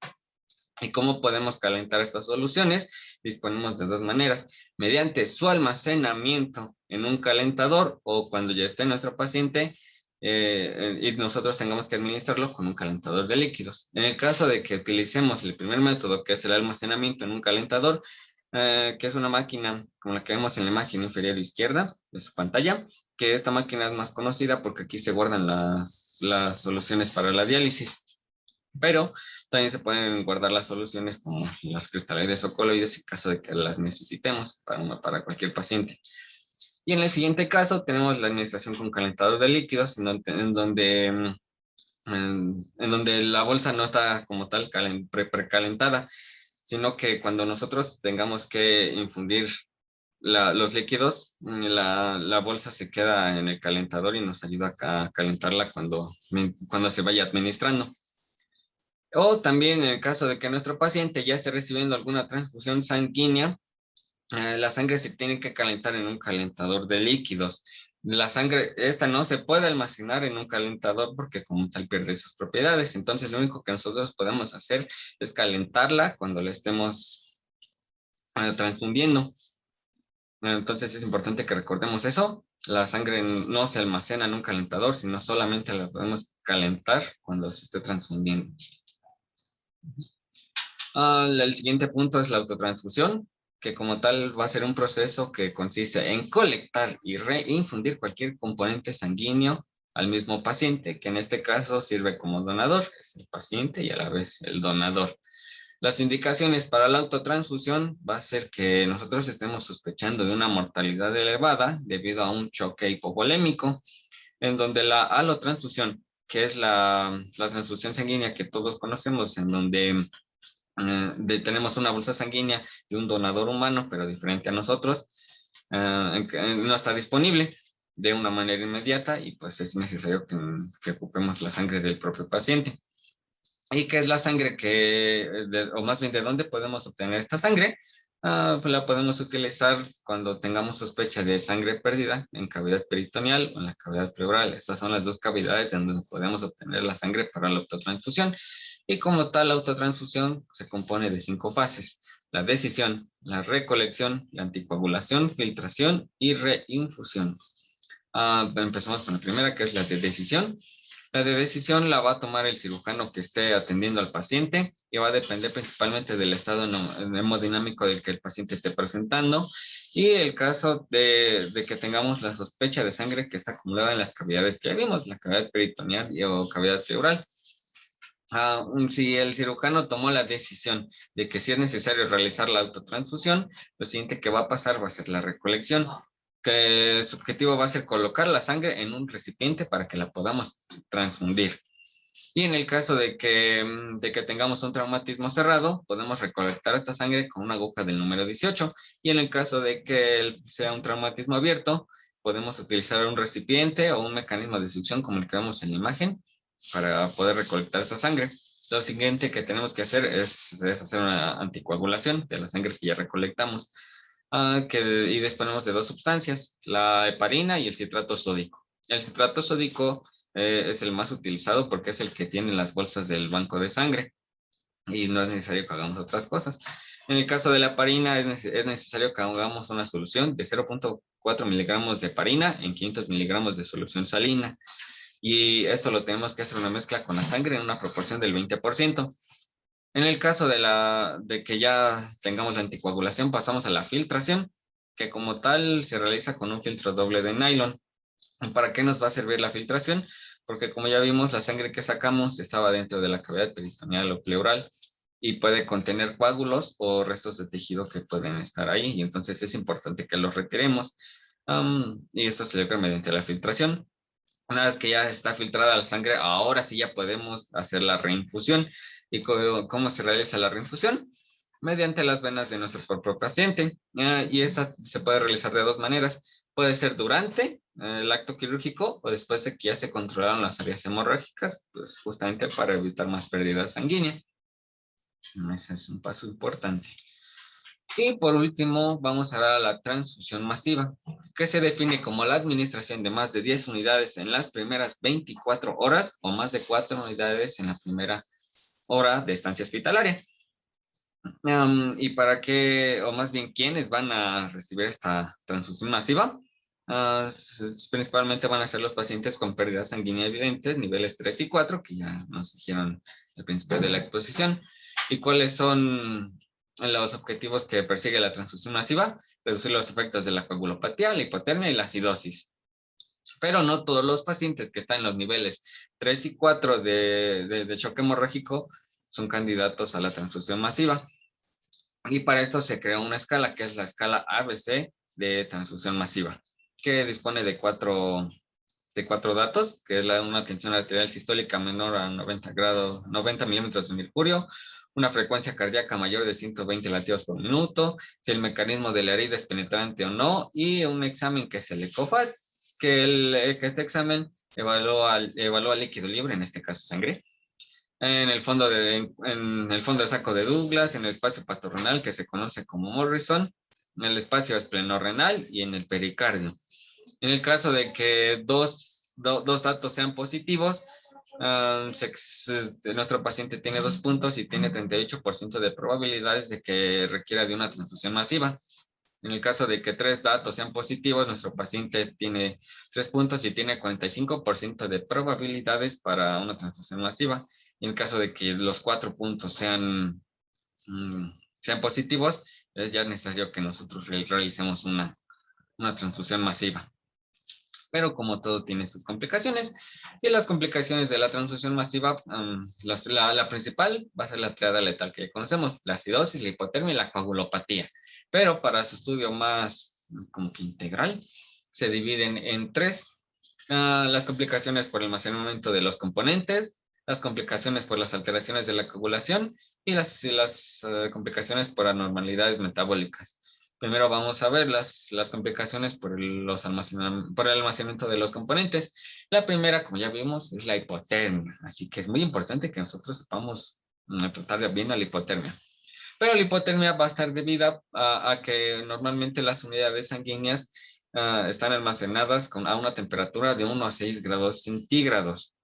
¿Y cómo podemos calentar estas soluciones? Disponemos de dos maneras, mediante su almacenamiento en un calentador o cuando ya esté nuestro paciente y nosotros tengamos que administrarlo con un calentador de líquidos. En el caso de que utilicemos el primer método, que es el almacenamiento en un calentador, que es una máquina como la que vemos en la imagen inferior izquierda de su pantalla, que esta máquina es más conocida porque aquí se guardan las soluciones para la diálisis. Pero también se pueden guardar las soluciones como las cristaloides o coloides en caso de que las necesitemos para cualquier paciente. Y en el siguiente caso tenemos la administración con calentador de líquidos, en donde la bolsa no está como tal precalentada, sino que cuando nosotros tengamos que infundir los líquidos, la bolsa se queda en el calentador y nos ayuda a calentarla cuando se vaya administrando. O también en el caso de que nuestro paciente ya esté recibiendo alguna transfusión sanguínea, la sangre se tiene que calentar en un calentador de líquidos. La sangre, esta no se puede almacenar en un calentador porque como tal pierde sus propiedades. Entonces lo único que nosotros podemos hacer es calentarla cuando la estemos transfundiendo. Entonces es importante que recordemos eso. La sangre no se almacena en un calentador, sino solamente la podemos calentar cuando se esté transfundiendo. El siguiente punto es la autotransfusión, que como tal va a ser un proceso que consiste en colectar y reinfundir cualquier componente sanguíneo al mismo paciente, que en este caso sirve como donador, es el paciente y a la vez el donador. Las indicaciones para la autotransfusión va a ser que nosotros estemos sospechando de una mortalidad elevada debido a un choque hipovolémico, en donde la alotransfusión, que es la transfusión sanguínea que todos conocemos, en donde tenemos una bolsa sanguínea de un donador humano, pero diferente a nosotros, no está disponible de una manera inmediata y pues es necesario que ocupemos la sangre del propio paciente. ¿Y qué es la sangre o más bien de dónde podemos obtener esta sangre? Pues la podemos utilizar cuando tengamos sospecha de sangre perdida en cavidad peritoneal o en la cavidad pleural. Estas son las dos cavidades en donde podemos obtener la sangre para la autotransfusión. Y como tal, la autotransfusión se compone de 5 fases: la decisión, la recolección, la anticoagulación, filtración y reinfusión. Empezamos con la primera, que es la de decisión. La de decisión la va a tomar el cirujano que esté atendiendo al paciente y va a depender principalmente del estado hemodinámico del que el paciente esté presentando y el caso de que tengamos la sospecha de sangre que está acumulada en las cavidades que ya vimos, la cavidad peritoneal o cavidad pleural. Si el cirujano tomó la decisión de que si es necesario realizar la autotransfusión, lo siguiente que va a pasar va a ser la recolección, que su objetivo va a ser colocar la sangre en un recipiente para que la podamos transfundir. Y en el caso de que tengamos un traumatismo cerrado, podemos recolectar esta sangre con una aguja del número 18. Y en el caso de que sea un traumatismo abierto, podemos utilizar un recipiente o un mecanismo de succión como el que vemos en la imagen para poder recolectar esta sangre. Lo siguiente que tenemos que hacer es hacer una anticoagulación de la sangre que ya recolectamos. Y disponemos de 2 sustancias, la heparina y el citrato sódico. El citrato sódico es el más utilizado porque es el que tiene las bolsas del banco de sangre y no es necesario que hagamos otras cosas. En el caso de la heparina es necesario que hagamos una solución de 0.4 miligramos de heparina en 500 miligramos de solución salina. Y esto lo tenemos que hacer una mezcla con la sangre en una proporción del 20%. En el caso de que ya tengamos la anticoagulación, pasamos a la filtración, que como tal se realiza con un filtro doble de nylon. ¿Para qué nos va a servir la filtración? Porque como ya vimos, la sangre que sacamos estaba dentro de la cavidad peritoneal o pleural y puede contener coágulos o restos de tejido que pueden estar ahí, y entonces es importante que los retiremos. Y esto se logra mediante la filtración. Una vez que ya está filtrada la sangre, ahora sí ya podemos hacer la reinfusión. ¿Y cómo se realiza la reinfusión? Mediante las venas de nuestro propio paciente. Y esta se puede realizar de 2 maneras. Puede ser durante el acto quirúrgico o después de que ya se controlaron las áreas hemorrágicas, pues justamente para evitar más pérdida sanguínea. Ese es un paso importante. Y por último, vamos a dar a la transfusión masiva, que se define como la administración de más de 10 unidades en las primeras 24 horas o más de 4 unidades en la primera hora de estancia hospitalaria. ¿Y para qué, o más bien, quiénes van a recibir esta transfusión masiva? Principalmente van a ser los pacientes con pérdida sanguínea evidente, niveles 3 y 4, que ya nos dijeron al principio de la exposición. ¿Y cuáles son los objetivos que persigue la transfusión masiva? Reducir los efectos de la coagulopatía, la hipotermia y la acidosis. Pero no todos los pacientes que están en los niveles 3 y 4 de choque hemorrágico son candidatos a la transfusión masiva. Y para esto se creó una escala, que es la escala ABC de transfusión masiva, que dispone de cuatro datos, que es una tensión arterial sistólica menor a 90 milímetros de mercurio, una frecuencia cardíaca mayor de 120 latidos por minuto, si el mecanismo de la herida es penetrante o no, y un examen que es el ECOFAT, que este examen evalúa líquido libre, en este caso sangre, en el fondo de saco de Douglas, en el espacio patorrenal que se conoce como Morrison, en el espacio esplenorrenal y en el pericardio. En el caso de que dos datos sean positivos, nuestro paciente tiene 2 puntos y tiene 38% de probabilidades de que requiera de una transfusión masiva. En el caso de que 3 datos sean positivos, nuestro paciente tiene 3 puntos y tiene 45% de probabilidades para una transfusión masiva. En el caso de que los 4 puntos sean positivos, es ya necesario que nosotros realicemos una transfusión masiva. Pero como todo tiene sus complicaciones, y las complicaciones de la transfusión masiva, la principal va a ser la triada letal que conocemos, la acidosis, la hipotermia y la coagulopatía. Pero para su estudio más como que integral, se dividen en 3. Las complicaciones por el almacenamiento de los componentes, las complicaciones por las alteraciones de la coagulación y las complicaciones por anormalidades metabólicas. Primero vamos a ver las complicaciones por el almacenamiento de los componentes. La primera, como ya vimos, es la hipotermia. Así que es muy importante que nosotros sepamos tratar bien a la hipotermia. Pero la hipotermia va a estar debida a que normalmente las unidades sanguíneas están almacenadas a una temperatura de 1 a 6 grados centígrados.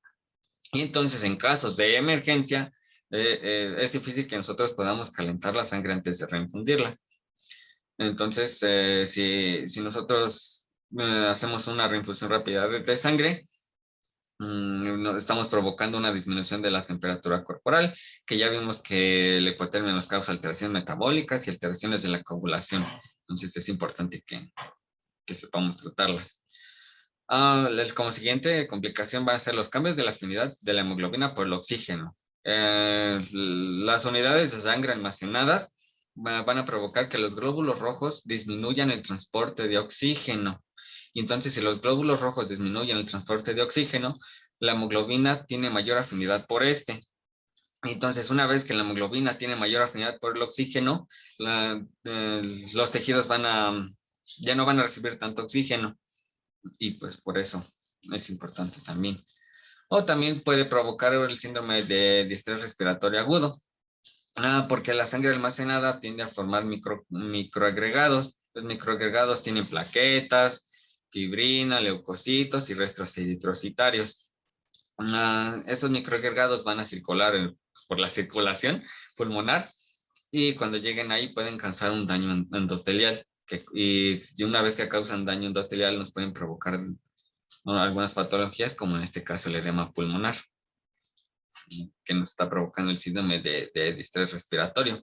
Y entonces, en casos de emergencia, es difícil que nosotros podamos calentar la sangre antes de reinfundirla. Entonces, si nosotros hacemos una reinfusión rápida de sangre, estamos provocando una disminución de la temperatura corporal, que ya vimos que la hipotermia nos causa alteraciones metabólicas y alteraciones de la coagulación. Entonces, es importante que sepamos tratarlas. Como siguiente complicación van a ser los cambios de la afinidad de la hemoglobina por el oxígeno. Las unidades de sangre almacenadas van a provocar que los glóbulos rojos disminuyan el transporte de oxígeno. Y entonces, si los glóbulos rojos disminuyen el transporte de oxígeno, la hemoglobina tiene mayor afinidad por este. Entonces, una vez que la hemoglobina tiene mayor afinidad por el oxígeno, los tejidos ya no van a recibir tanto oxígeno. Y pues por eso es importante también. O también puede provocar el síndrome de distrés respiratorio agudo, porque la sangre almacenada tiende a formar microagregados. Los microagregados tienen plaquetas, fibrina, leucocitos y restos eritrocitarios. Estos microagregados van a circular por la circulación pulmonar y cuando lleguen ahí pueden causar un daño endotelial. Y una vez que causan daño endotelial nos pueden provocar algunas patologías, como en este caso el edema pulmonar, que nos está provocando el síndrome de distrés respiratorio.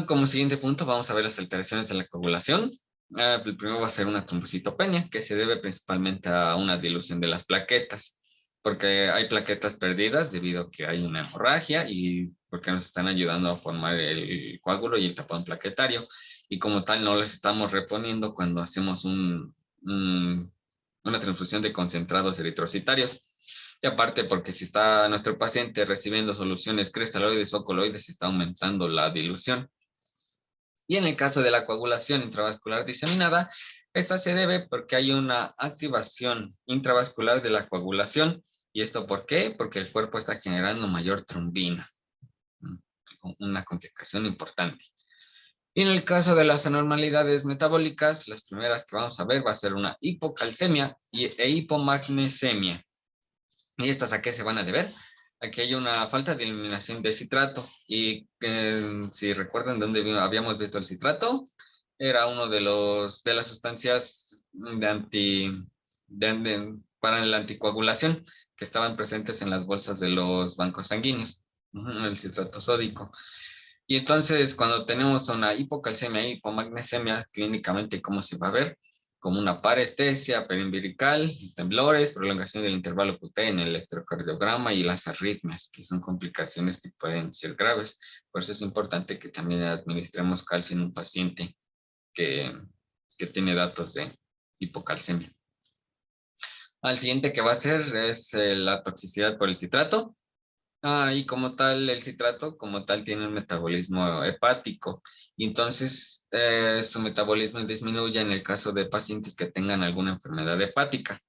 Como siguiente punto vamos a ver las alteraciones de la coagulación. El primero va a ser una trombocitopenia, que se debe principalmente a una dilución de las plaquetas, porque hay plaquetas perdidas debido a que hay una hemorragia y porque nos están ayudando a formar el coágulo y el tapón plaquetario. Y como tal no les estamos reponiendo cuando hacemos una transfusión de concentrados eritrocitarios. Y aparte porque si está nuestro paciente recibiendo soluciones cristaloides o coloides, está aumentando la dilución. Y en el caso de la coagulación intravascular diseminada, esta se debe porque hay una activación intravascular de la coagulación. ¿Y esto por qué? Porque el cuerpo está generando mayor trombina. Una complicación importante. Y en el caso de las anormalidades metabólicas, las primeras que vamos a ver va a ser una hipocalcemia e hipomagnesemia. ¿Y estas a qué se van a deber? Aquí hay una falta de eliminación de citrato. Y si recuerdan dónde habíamos visto el citrato, era uno de las sustancias para la anticoagulación que estaban presentes en las bolsas de los bancos sanguíneos, el citrato sódico. Y entonces, cuando tenemos una hipocalcemia e hipomagnesemia, clínicamente, ¿cómo se va a ver? Como una parestesia periumbilical, temblores, prolongación del intervalo QT en el electrocardiograma y las arritmias, que son complicaciones que pueden ser graves. Por eso es importante que también administremos calcio en un paciente que tiene datos de hipocalcemia. Al siguiente que va a ser es la toxicidad por el citrato. Y como tal, el citrato, como tal, tiene un metabolismo hepático. Y entonces, su metabolismo disminuye en el caso de pacientes que tengan alguna enfermedad hepática.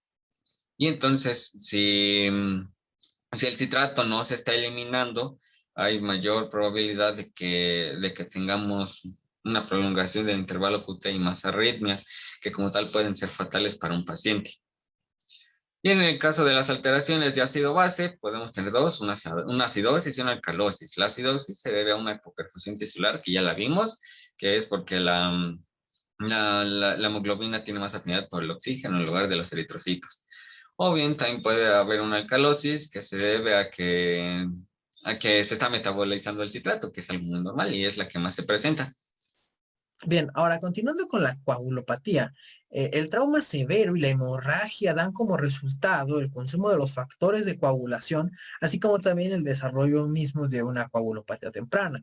Y entonces, si el citrato no se está eliminando, hay mayor probabilidad de que tengamos una prolongación del intervalo QT y más arritmias, que como tal pueden ser fatales para un paciente. Y en el caso de las alteraciones de ácido-base, podemos tener dos, una acidosis y una alcalosis. La acidosis se debe a una hipoperfusión tisular, que ya la vimos, que es porque la hemoglobina tiene más afinidad por el oxígeno en lugar de los eritrocitos. O bien también puede haber una alcalosis que se debe a que se está metabolizando el citrato, que es algo muy normal y es la que más se presenta. Bien, ahora continuando con la coagulopatía, el trauma severo y la hemorragia dan como resultado el consumo de los factores de coagulación, así como también el desarrollo mismo de una coagulopatía temprana.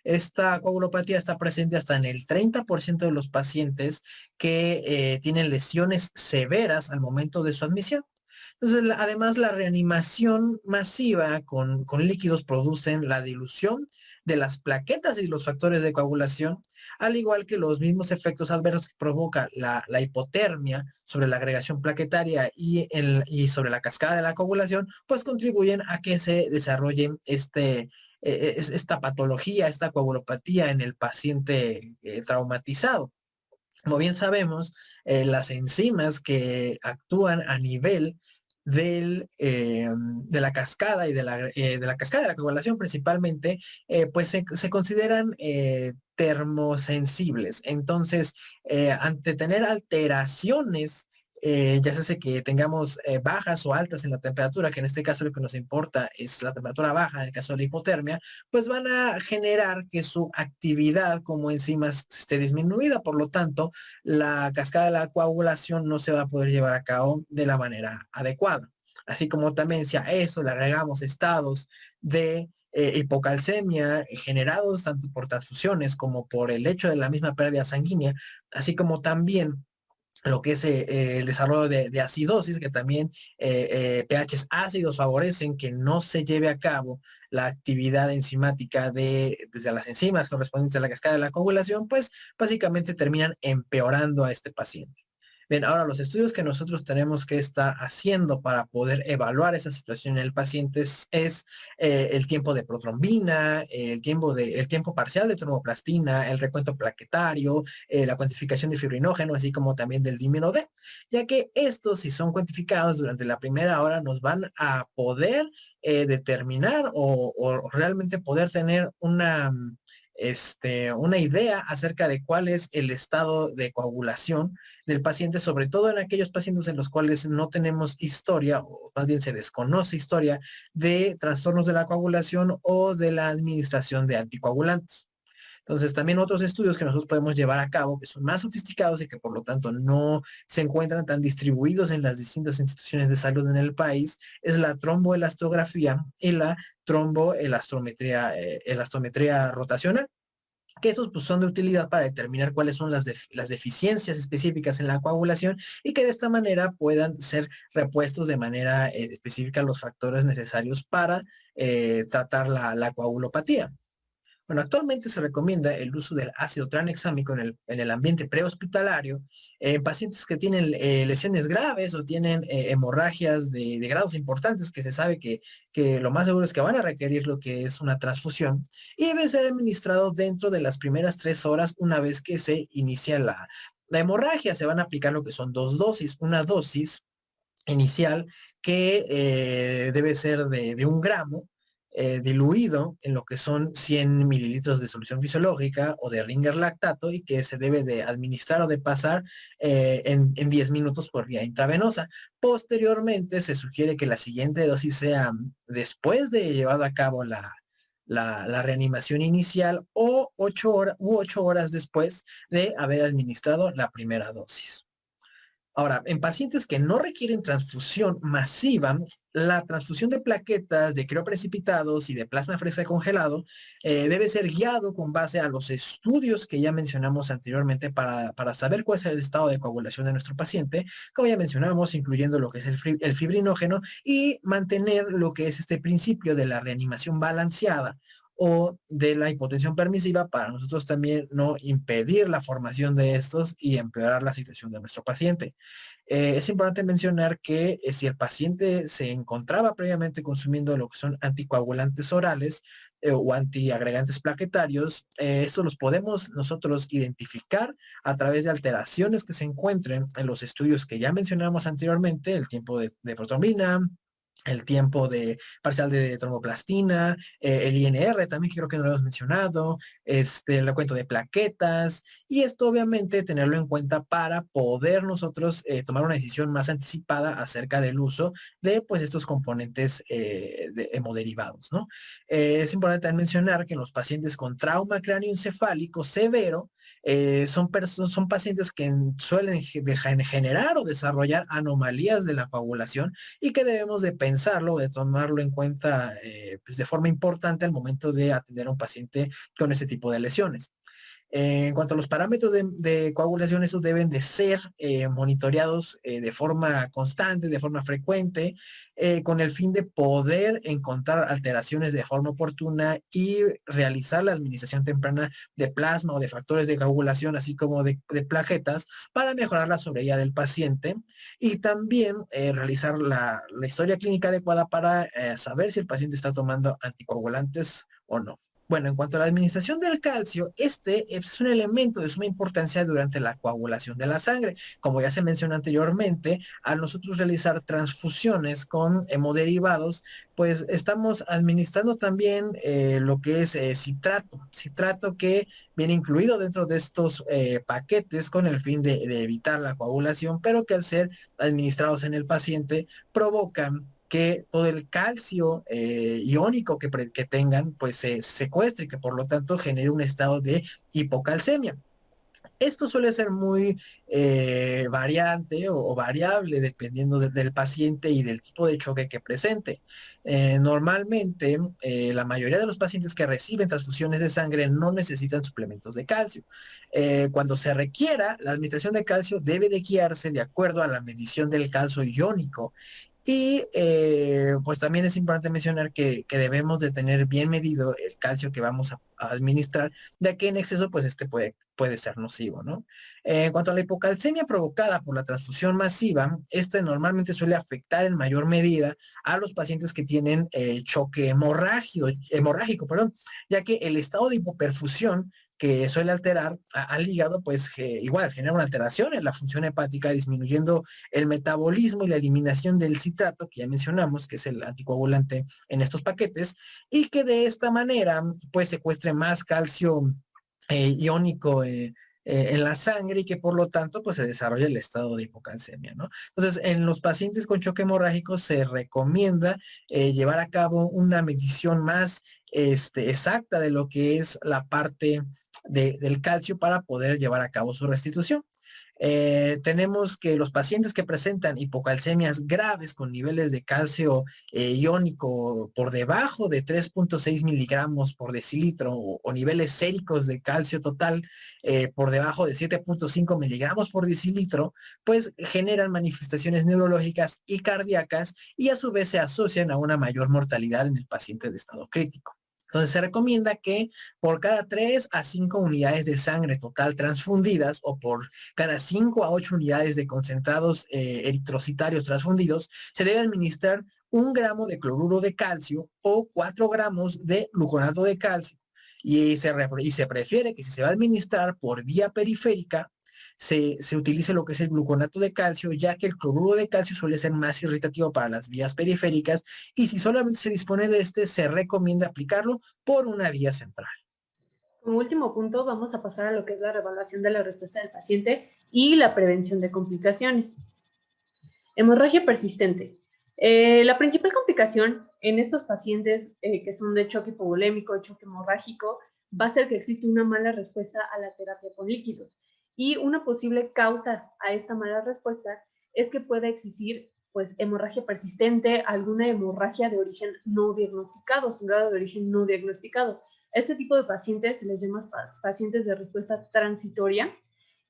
Esta coagulopatía está presente hasta en el 30% de los pacientes que tienen lesiones severas al momento de su admisión. Entonces, además, la reanimación masiva con líquidos producen la dilución de las plaquetas y los factores de coagulación, al igual que los mismos efectos adversos que provoca la hipotermia sobre la agregación plaquetaria y sobre la cascada de la coagulación, pues contribuyen a que se desarrolle este esta patología, esta coagulopatía en el paciente traumatizado. Como bien sabemos, las enzimas que actúan a nivel de la cascada y de la cascada de la coagulación principalmente, pues se consideran termosensibles. Entonces, ante tener alteraciones, ya sea que tengamos bajas o altas en la temperatura, que en este caso lo que nos importa es la temperatura baja, en el caso de la hipotermia, pues van a generar que su actividad como enzimas esté disminuida. Por lo tanto, la cascada de la coagulación no se va a poder llevar a cabo de la manera adecuada. Así como también si a eso le agregamos estados de hipocalcemia generados tanto por transfusiones como por el hecho de la misma pérdida sanguínea, así como también lo que es el desarrollo de acidosis, que también pHs ácidos favorecen que no se lleve a cabo la actividad enzimática pues, de las enzimas correspondientes a la cascada de la coagulación, pues básicamente terminan empeorando a este paciente. Bien, ahora los estudios que nosotros tenemos que estar haciendo para poder evaluar esa situación en el paciente es el tiempo de protrombina, el tiempo parcial de tromboplastina, el recuento plaquetario, la cuantificación de fibrinógeno, así como también del dímero D, ya que estos, si son cuantificados durante la primera hora, nos van a poder determinar o realmente poder tener una idea acerca de cuál es el estado de coagulación del paciente, sobre todo en aquellos pacientes en los cuales no tenemos historia, o más bien se desconoce historia de trastornos de la coagulación o de la administración de anticoagulantes. Entonces, también otros estudios que nosotros podemos llevar a cabo, que son más sofisticados y que por lo tanto no se encuentran tan distribuidos en las distintas instituciones de salud en el país, es la tromboelastografía y la elastometría rotacional, que estos pues, son de utilidad para determinar cuáles son las deficiencias específicas en la coagulación y que de esta manera puedan ser repuestos de manera específica los factores necesarios para tratar la coagulopatía. Bueno, actualmente se recomienda el uso del ácido tranexámico en el ambiente prehospitalario en pacientes que tienen lesiones graves o tienen hemorragias de grados importantes, que se sabe que lo más seguro es que van a requerir lo que es una transfusión, y debe ser administrado dentro de las primeras 3 horas una vez que se inicia la hemorragia. Se van a aplicar lo que son 2 dosis, una dosis inicial que debe ser de 1 gramo, diluido en lo que son 100 mililitros de solución fisiológica o de Ringer lactato, y que se debe de administrar o de pasar en 10 minutos por vía intravenosa. Posteriormente se sugiere que la siguiente dosis sea después de llevado a cabo la reanimación inicial o 8 horas después de haber administrado la primera dosis. Ahora, en pacientes que no requieren transfusión masiva, la transfusión de plaquetas, de crioprecipitados y de plasma fresca congelado debe ser guiado con base a los estudios que ya mencionamos anteriormente para saber cuál es el estado de coagulación de nuestro paciente, como ya mencionamos, incluyendo lo que es el fibrinógeno, y mantener lo que es este principio de la reanimación balanceada o de la hipotensión permisiva, para nosotros también no impedir la formación de estos y empeorar la situación de nuestro paciente. Es importante mencionar que si el paciente se encontraba previamente consumiendo lo que son anticoagulantes orales o antiagregantes plaquetarios, estos los podemos nosotros identificar a través de alteraciones que se encuentren en los estudios que ya mencionamos anteriormente: el tiempo de protrombina, el tiempo parcial de tromboplastina, el INR también, que creo que no lo hemos mencionado, el cuento de plaquetas, y esto obviamente tenerlo en cuenta para poder nosotros tomar una decisión más anticipada acerca del uso de pues estos componentes hemoderivados, ¿no? Es importante mencionar que en los pacientes con trauma cráneoencefálico severo, son pacientes que suelen generar o desarrollar anomalías de la coagulación, y que debemos de pensarlo, de tomarlo en cuenta pues de forma importante al momento de atender a un paciente con este tipo de lesiones. En cuanto a los parámetros de coagulación, esos deben de ser monitoreados de forma constante, de forma frecuente, con el fin de poder encontrar alteraciones de forma oportuna y realizar la administración temprana de plasma o de factores de coagulación, así como de plaquetas, para mejorar la sobrevida del paciente y también realizar la historia clínica adecuada para saber si el paciente está tomando anticoagulantes o no. Bueno, en cuanto a la administración del calcio, este es un elemento de suma importancia durante la coagulación de la sangre. Como ya se mencionó anteriormente, al nosotros realizar transfusiones con hemoderivados, pues estamos administrando también lo que es citrato que viene incluido dentro de estos paquetes con el fin de evitar la coagulación, pero que al ser administrados en el paciente provocan que todo el calcio iónico que tengan, pues se secuestre y que por lo tanto genere un estado de hipocalcemia. Esto suele ser muy variante o variable dependiendo del paciente y del tipo de choque que presente. Normalmente, la mayoría de los pacientes que reciben transfusiones de sangre no necesitan suplementos de calcio. Cuando se requiera, la administración de calcio debe de guiarse de acuerdo a la medición del calcio iónico. Y pues también es importante mencionar que debemos de tener bien medido el calcio que vamos a administrar, ya que en exceso pues puede ser nocivo, ¿no? En cuanto a la hipocalcemia provocada por la transfusión masiva, normalmente suele afectar en mayor medida a los pacientes que tienen choque hemorrágico, perdón, ya que el estado de hipoperfusión que suele alterar al hígado, pues igual genera una alteración en la función hepática, disminuyendo el metabolismo y la eliminación del citrato, que ya mencionamos, que es el anticoagulante en estos paquetes, y que de esta manera, pues secuestre más calcio iónico en la sangre y que por lo tanto pues se desarrolla el estado de hipocalcemia, ¿no? Entonces, en los pacientes con choque hemorrágico se recomienda llevar a cabo una medición más exacta de lo que es la parte del calcio para poder llevar a cabo su restitución. Tenemos que los pacientes que presentan hipocalcemias graves con niveles de calcio iónico por debajo de 3.6 miligramos por decilitro o niveles séricos de calcio total por debajo de 7.5 miligramos por decilitro, pues generan manifestaciones neurológicas y cardíacas y a su vez se asocian a una mayor mortalidad en el paciente de estado crítico. Entonces se recomienda que por cada 3 a 5 unidades de sangre total transfundidas o por cada 5 a 8 unidades de concentrados eritrocitarios transfundidos, se debe administrar 1 gramo de cloruro de calcio o 4 gramos de gluconato de calcio. Y se prefiere que si se va a administrar por vía periférica, se utilice lo que es el gluconato de calcio, ya que el cloruro de calcio suele ser más irritativo para las vías periféricas y si solamente se dispone de se recomienda aplicarlo por una vía central. Como último punto, vamos a pasar a lo que es la reevaluación de la respuesta del paciente y la prevención de complicaciones. Hemorragia persistente. La principal complicación en estos pacientes que son de choque hipovolémico, choque hemorrágico, va a ser que existe una mala respuesta a la terapia con líquidos. Y una posible causa a esta mala respuesta es que pueda existir pues, hemorragia persistente, alguna hemorragia de origen no diagnosticado, sin grado de origen no diagnosticado. Este tipo de pacientes se les llama pacientes de respuesta transitoria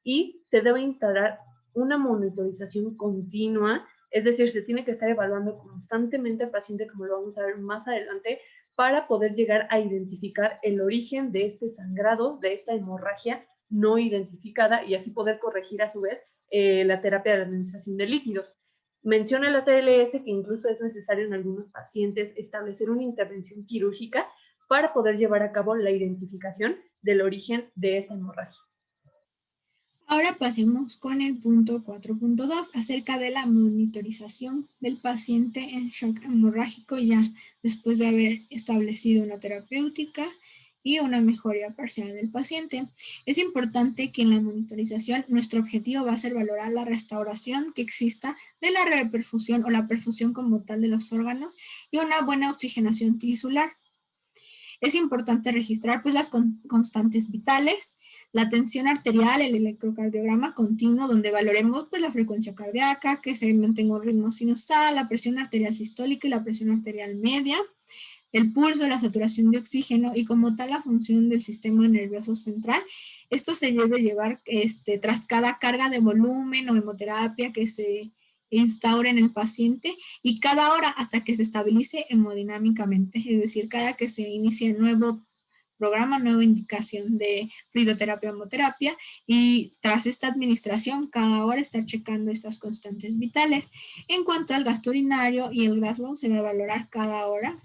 y se debe instalar una monitorización continua, es decir, se tiene que estar evaluando constantemente al paciente, como lo vamos a ver más adelante, para poder llegar a identificar el origen de este sangrado, de esta hemorragia no identificada y así poder corregir a su vez la terapia de la administración de líquidos. Menciona la TLS que incluso es necesario en algunos pacientes establecer una intervención quirúrgica para poder llevar a cabo la identificación del origen de esta hemorragia. Ahora pasemos con el punto 4.2 acerca de la monitorización del paciente en shock hemorrágico ya después de haber establecido una terapéutica y una mejoría parcial del paciente. Es importante que en la monitorización nuestro objetivo va a ser valorar la restauración que exista de la reperfusión o la perfusión como tal de los órganos y una buena oxigenación tisular. Es importante registrar pues, las constantes vitales, la tensión arterial, el electrocardiograma continuo, donde valoremos pues, la frecuencia cardíaca, que se mantenga un ritmo sinusal, la presión arterial sistólica y la presión arterial media, el pulso, la saturación de oxígeno y como tal la función del sistema nervioso central. Esto se debe llevar tras cada carga de volumen o hemoterapia que se instaure en el paciente y cada hora hasta que se estabilice hemodinámicamente, es decir, cada que se inicie nuevo programa, nueva indicación de fluidoterapia o hemoterapia y tras esta administración cada hora estar checando estas constantes vitales. En cuanto al gasto urinario y el Glasgow se va a valorar cada hora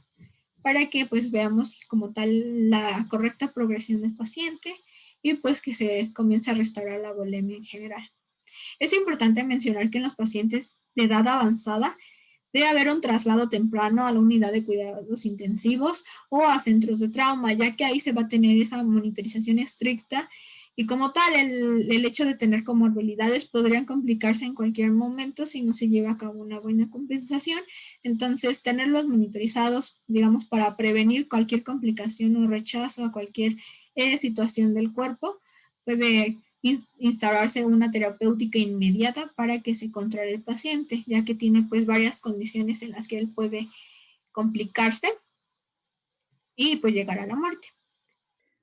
para que pues veamos como tal la correcta progresión del paciente y pues que se comience a restaurar la volemia en general. Es importante mencionar que en los pacientes de edad avanzada debe haber un traslado temprano a la unidad de cuidados intensivos o a centros de trauma, ya que ahí se va a tener esa monitorización estricta y como tal el hecho de tener comorbilidades podrían complicarse en cualquier momento si no se lleva a cabo una buena compensación. Entonces tenerlos monitorizados, digamos, para prevenir cualquier complicación o rechazo a cualquier situación del cuerpo, puede instaurarse una terapéutica inmediata para que se controle el paciente, ya que tiene pues varias condiciones en las que él puede complicarse y pues llegar a la muerte.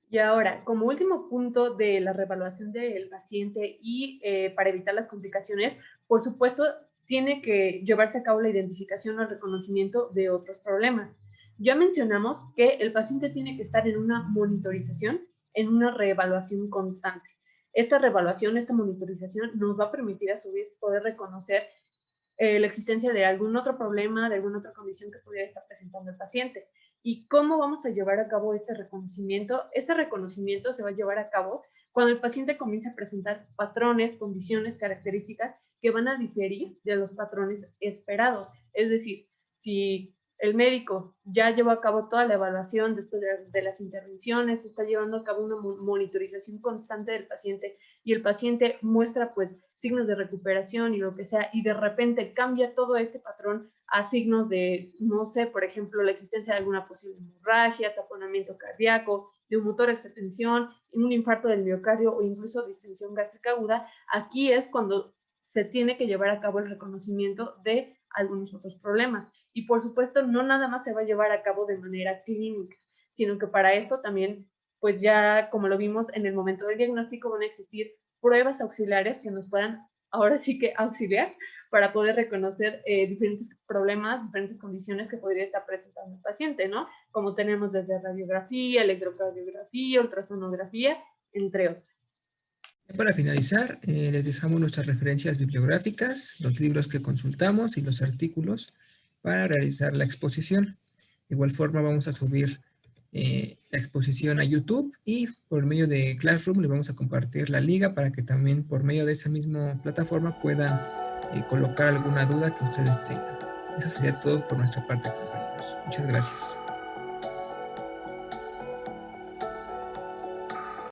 Y ahora, como último punto de la reevaluación del paciente y para evitar las complicaciones, por supuesto, tiene que llevarse a cabo la identificación o el reconocimiento de otros problemas. Ya mencionamos que el paciente tiene que estar en una monitorización, en una reevaluación constante. Esta reevaluación, esta monitorización nos va a permitir a su vez poder reconocer la existencia de algún otro problema, de alguna otra condición que pudiera estar presentando el paciente. ¿Y cómo vamos a llevar a cabo este reconocimiento? Este reconocimiento se va a llevar a cabo cuando el paciente comience a presentar patrones, condiciones, características que van a diferir de los patrones esperados. Es decir, si el médico ya llevó a cabo toda la evaluación después de las intervenciones, está llevando a cabo una monitorización constante del paciente y el paciente muestra pues signos de recuperación y lo que sea, y de repente cambia todo este patrón a signos de, no sé, por ejemplo, la existencia de alguna posible hemorragia, taponamiento cardíaco, de un motor extensión, un infarto del miocardio o incluso distensión gástrica aguda, aquí es cuando se tiene que llevar a cabo el reconocimiento de algunos otros problemas. Y por supuesto, no nada más se va a llevar a cabo de manera clínica, sino que para esto también, pues ya como lo vimos en el momento del diagnóstico, van a existir pruebas auxiliares que nos puedan ahora sí que auxiliar para poder reconocer diferentes problemas, diferentes condiciones que podría estar presentando el paciente, ¿no? Como tenemos desde radiografía, electrocardiografía, ultrasonografía, entre otros. Para finalizar, les dejamos nuestras referencias bibliográficas, los libros que consultamos y los artículos para realizar la exposición. De igual forma vamos a subir la exposición a YouTube y por medio de Classroom les vamos a compartir la liga para que también por medio de esa misma plataforma puedan colocar alguna duda que ustedes tengan. Eso sería todo por nuestra parte, compañeros. Muchas gracias.